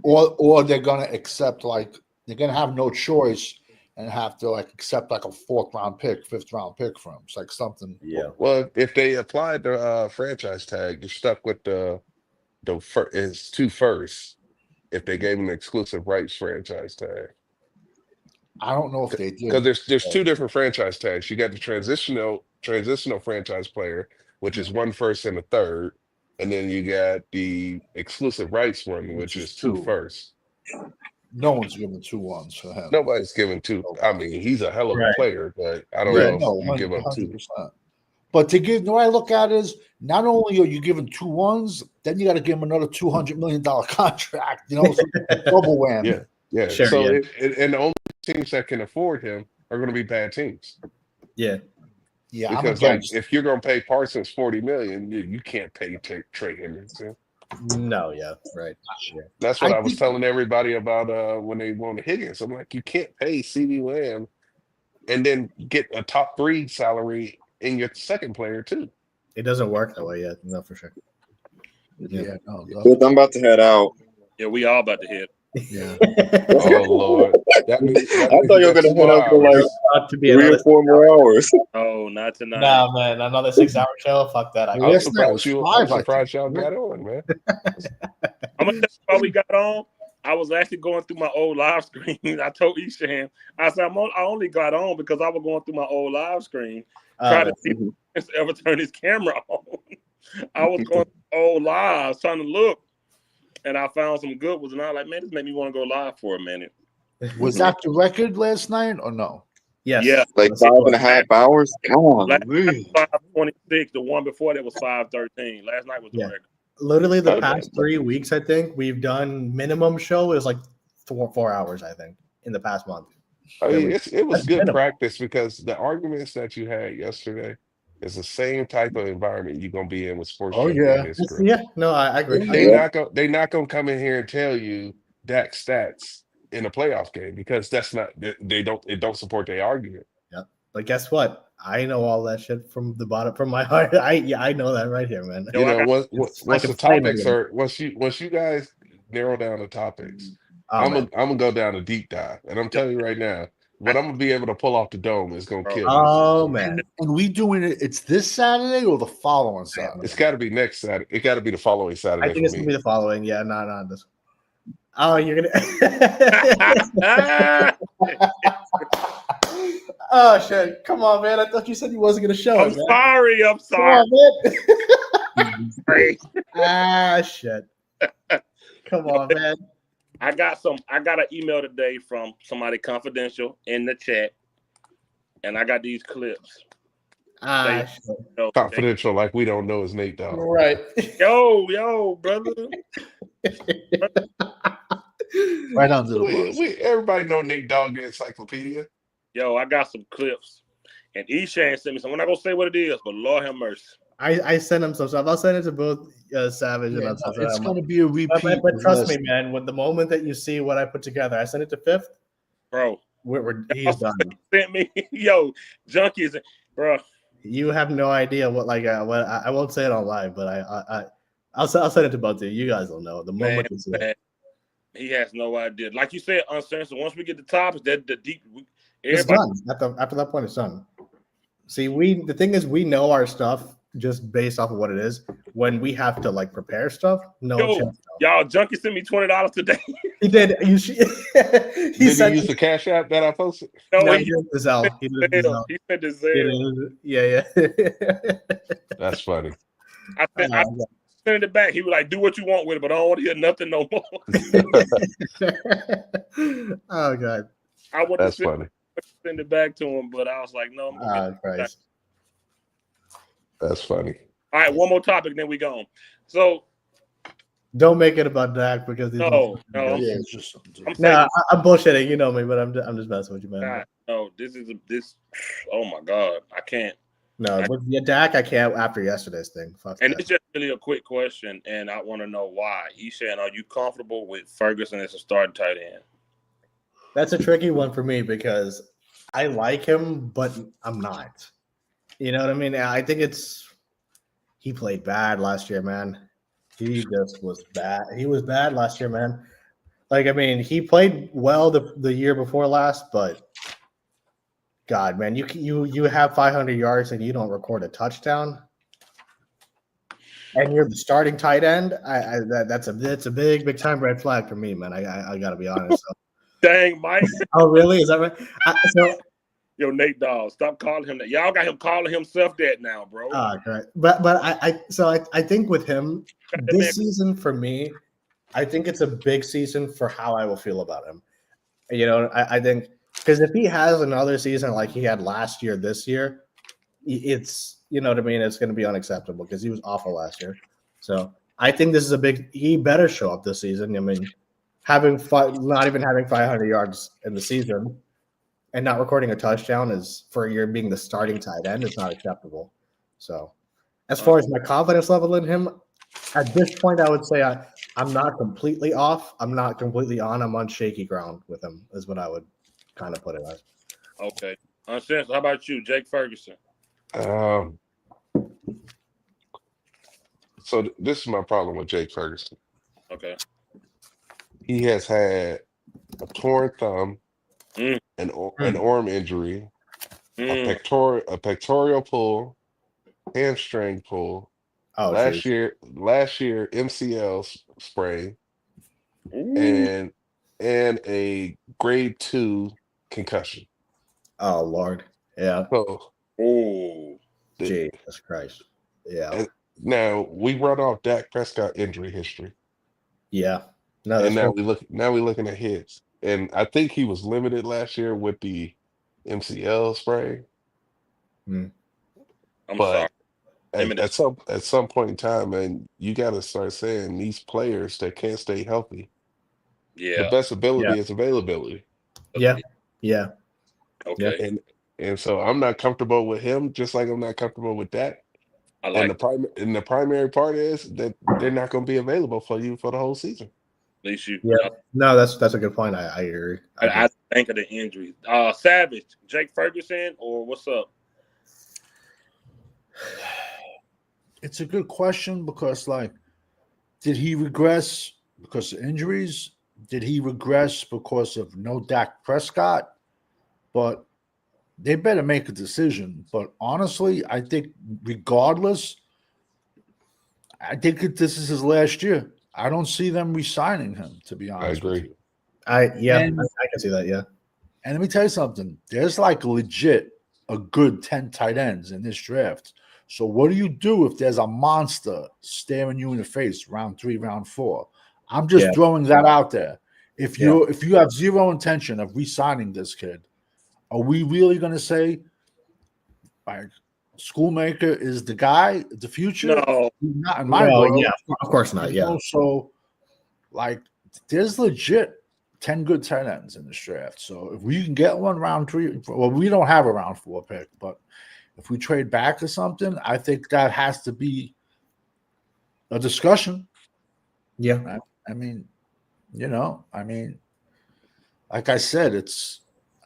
Or they're gonna accept they're gonna have no choice and have to accept a 4th round pick, 5th round pick from him. It's like something. Yeah. Well, if they applied the franchise tag, you're stuck with it's 2 firsts. If they gave him an exclusive rights franchise tag, I don't know if they did, because there's 2 different franchise tags. You got the transitional franchise player, which is 1 first and a 3rd, and then you got the exclusive rights one, which is 2 firsts. No one's giving 2 ones for him. Nobody's giving 2. I mean, he's a hell of a player, but I don't know if you give up 2. 100%. But to give, the way I look at it is, not only are you giving 2 ones, then you got to give him another $200 million contract. So double whammy. Yeah. Sure, So and the only teams that can afford him are going to be bad teams. Yeah. Yeah, Because if you're going to pay Parsons $40 million, you can't pay Trey Hendrickson. No. Yeah. Right. Yeah. That's what I was telling everybody about when they wanted Higgins. I'm like, you can't pay CeeDee Lamb and then get a top 3 salary in your second player too. It doesn't work that way yet. No, for sure. No. But I'm about to head out. Yeah, we all about to hit. Yeah. Oh Lord, that means I thought you were gonna head out for like Not to be 3 or another 4 more hours. Oh, not tonight. Nah, man, another 6-hour show. Fuck that. I'm Last night was surprised 5, y'all got on, man. I'm gonna tell you why we got on. I was actually going through my old live screen. I told Isham, I said I only got on because I was going through my old live screen, trying to see if he ever turn his camera on. I was going through old lives trying to look, and I found some good ones, and I was like, man, this made me want to go live for a minute. Was that the record last night or no? Yes. Yeah. Like 5.5 hours? Come on. Last night was 5:26. The one before that was 5:13. Last night was the record. Literally the past 3 weeks, I think we've done minimum show is like 4 hours. I think in the past month. I mean, it was good minimum. practice because the arguments that you had yesterday is the same type of environment you're gonna be in with sports. Oh, yeah. Yeah. No, I agree. They're not gonna come in here and tell you Dak stats in a playoff game because that's not it don't support their argument. Yeah. But guess what? I know all that shit from the bottom from my heart. I know that right here, man. Once the topics are once you guys narrow down the topics, I'm gonna go down a deep dive, and I'm telling you right now, what I'm gonna be able to pull off the dome is gonna kill. Oh man! And we doing it? It's this Saturday or the following Saturday? It's got to be next Saturday. It got to be the following Saturday. I think it's gonna be the following. Yeah, no, this. Oh, you're gonna. Oh shit! Come on, man! I thought you said you wasn't gonna show I'm it. Man. sorry. I'm sorry. Come on, shit! Come on, man! I got an email today from somebody confidential in the chat, and I got these clips. Shit. Confidential, like we don't know his Nate Dogg. Right. Yo, brother. Right under the bus. Everybody know Nate Dogg, the encyclopedia. Yo, I got some clips, and Eshan sent me some. I'm not gonna say what it is, but Lord have mercy. I sent him some stuff. I'll send it to both Savage and It's going to be a repeat. But trust me, man. When the moment that you see what I put together, I sent it to Fifth. Bro, he's done. Sent me, yo, junkies, bro. You have no idea what I won't say it on live, but I'll send it to both of you. You guys will know the moment you see it. He has no idea. Like you said, uncensored. Once we get the topics, that the deep. It's done. After that point, it's done. See, the thing is, we know our stuff just based off of what it is. When we have to like prepare stuff, no Yo, chance. y'all, Junkie sent me $20 today. He did. You should, he Did he said use the Cash App that I posted? No, no, he he did the Zelle. He did the Zelle. He said the He Zelle. did- Yeah. That's funny. I sent it back. He was like, "Do what you want with it, but I don't want to hear nothing no more." Oh god. I want That's to funny. send it back to him, but I was like, "No." I'm gonna get it back. Christ. That's funny. All right, one more topic, then we go. So Don't make it about Dak because these no, Yeah, I'm it's just something to- I'm saying, No, I'm bullshitting. You know me, but I'm just messing with you, man. God, no, this. Oh my God, I can't. No, with the Dak, I can't after yesterday's thing. Fuck And that. it's just really a quick question, and I want to know why. He's saying, "Are you comfortable with Ferguson as a starting tight end?" That's a tricky one for me because I like him, but I'm not. You know what I mean? I think he played bad last year, man. He just was bad. He was bad last year, man. Like, I mean, he played well the year before last, but God, man, you have 500 yards and you don't record a touchdown, and you're the starting tight end. That's a big time red flag for me, man. I gotta be honest. So. Dang, Mike. Oh, really? Is that right? Yo, Nate Dawg, stop calling him that. Y'all got him calling himself that now, bro. Correct. But I think with him this season for me, I think it's a big season for how I will feel about him. You know, I think because if he has another season like he had last year, this year, it's you know what I mean. It's going to be unacceptable because he was awful last year. So I think this is a big. He better show up this season. I mean, not even having 500 yards in the season. And not recording a touchdown is for your being the starting tight end is not acceptable. So, as far as my confidence level in him, at this point, I would say I'm not completely off. I'm not completely on. I'm on shaky ground with him. Is what I would kind of put it as. Okay. How about you, Jake Ferguson? So this is my problem with Jake Ferguson. Okay. He has had a torn thumb, Mm. an arm injury, Mm. a pectoral pull, hamstring pull. Oh, last year MCL sprain Ooh. and a grade 2 concussion. Oh Lord, yeah. So Ooh. Jesus Christ, yeah, now we run off Dak Prescott injury history, yeah. No, and that's now we're looking at his. And I think he was limited last year with the MCL sprain. I'm But sorry. at some point in time, man, you got to start saying these players that can't stay healthy. Yeah. The best ability is availability. yeah. Okay. And so I'm not comfortable with him, just like I'm not comfortable with that. I like The primary part is that they're not going to be available for you for the whole season. at least you. Yeah. No, that's a good point. I agree. I think of the injuries. Savage, Jake Ferguson, or what's up? It's a good question because, like, did he regress because of injuries? Did he regress because of no Dak Prescott? But they better make a decision. But honestly, I think regardless, I think that this is his last year. I don't see them re-signing him, to be honest with you. I can see that. Yeah. And let me tell you something. There's like legit a good 10 tight ends in this draft. So what do you do if there's a monster staring you in the face round 3, round 4? I'm just throwing that out there. If you have zero intention of re-signing this kid, are we really going to say, like, Schoolmaker is the guy, the future? No. Not in my world. Yeah, of course not. Yeah. So, like, there's legit 10 good tight ends in this draft. So if we can get one round 3, well, we don't have a round 4 pick, but if we trade back or something, I think that has to be a discussion. Yeah. I mean, like I said,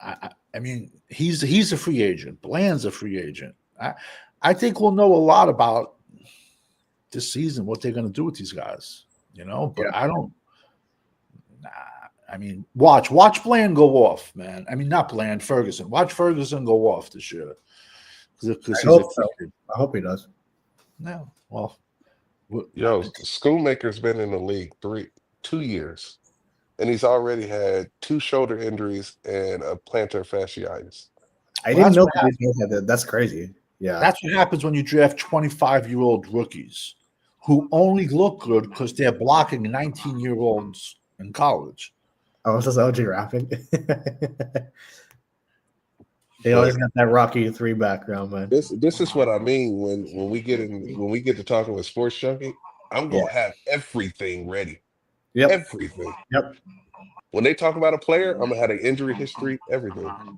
I mean, he's a free agent. Bland's a free agent. I think we'll know a lot about this season, what they're going to do with these guys, but I don't. I mean, watch Bland go off, man. I mean, not Bland, Ferguson. Watch Ferguson go off this year. I hope so. I hope he does. No. Well, Yo, Schoonmaker's been in the league 2 years, and he's already had 2 shoulder injuries and a plantar fasciitis. I Well, didn't that's know what that these guys had that. That's crazy. Yeah. that's what happens when you draft 25-year-old rookies who only look good because they're blocking 19-year-olds in college. Oh, this is OG rapping. They always got that Rocky 3 background, man. This is what I mean when we get to talking with Sports Junkie. I'm gonna have everything ready. Yep. Everything. Yep. When they talk about a player, I'm gonna have an injury history, everything. Why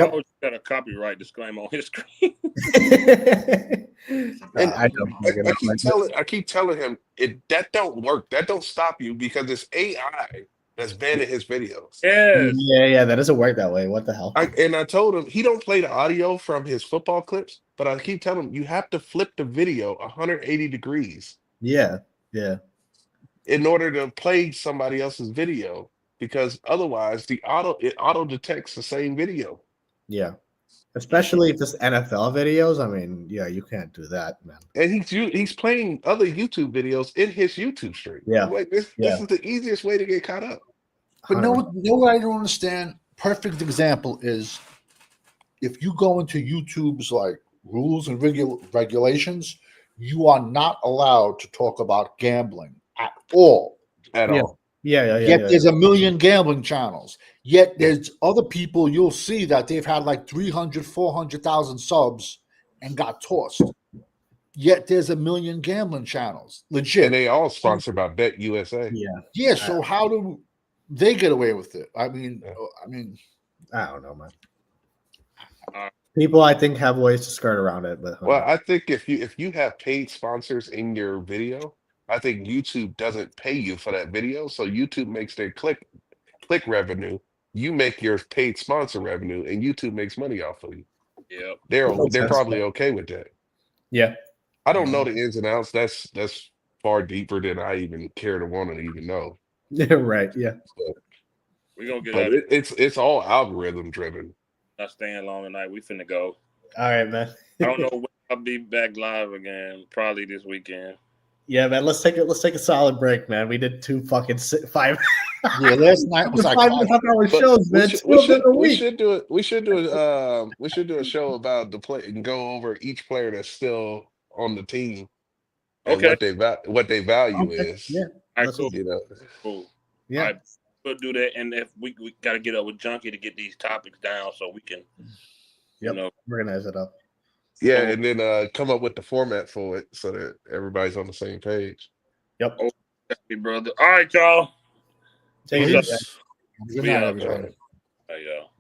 Yep. would you got a copyright disclaimer on his screen? And I don't I keep telling him that don't work. That don't stop you because it's AI that's banning his videos. Yes. Yeah, that doesn't work that way. What the hell? I told him he don't play the audio from his football clips, but I keep telling him you have to flip the video 180 degrees Yeah. in order to play somebody else's video because otherwise it auto detects the same video. Yeah. Especially if it's NFL videos. I mean, yeah, you can't do that, man. And he's playing other YouTube videos in his YouTube stream. Yeah. Like this is the easiest way to get caught up. But know what I don't understand? Perfect example is if you go into YouTube's like rules and regulations, you are not allowed to talk about gambling at all. At Yeah. all. Yet there's a million gambling channels. Yet there's other people you'll see that they've had like 300, 400,000 subs and got tossed. Yet there's a million gambling channels. Legit. And they all sponsored by Bet USA. Yeah, so how do they get away with it? I mean, I don't know, man. People, I think, have ways to skirt around it, but Well, I think if you have paid sponsors in your video, I think YouTube doesn't pay you for that video. So YouTube makes their click revenue. You make your paid sponsor revenue, and YouTube makes money off of you. Yep. They're probably okay with that. yeah. I don't know the ins and outs. That's far deeper than I even care to want to even know. Yeah, right. Yeah. We're gonna get But out of it's all algorithm driven. not staying long tonight. We finna go. All right, man. I don't know when I'll be back live again. Probably this weekend. Yeah, man. Let's take a solid break, man. We did 2 fucking 5. yeah, last night was like 5.5-hour But shows, man. we should do it. We should do a show about the play and go over each player that's still on the team and Okay. what they value Okay, is. yeah. All right, cool. You know. Cool. Yeah. All right, we'll do that. And if we got to get up with Junkie to get these topics down so we can, Yep. you know, Organize it up. Yeah, and then come up with the format for it so that everybody's on the same page. Yep. brother. All right, y'all. Take it easy. Peace. Good Be night, out. everybody. All right, y'all.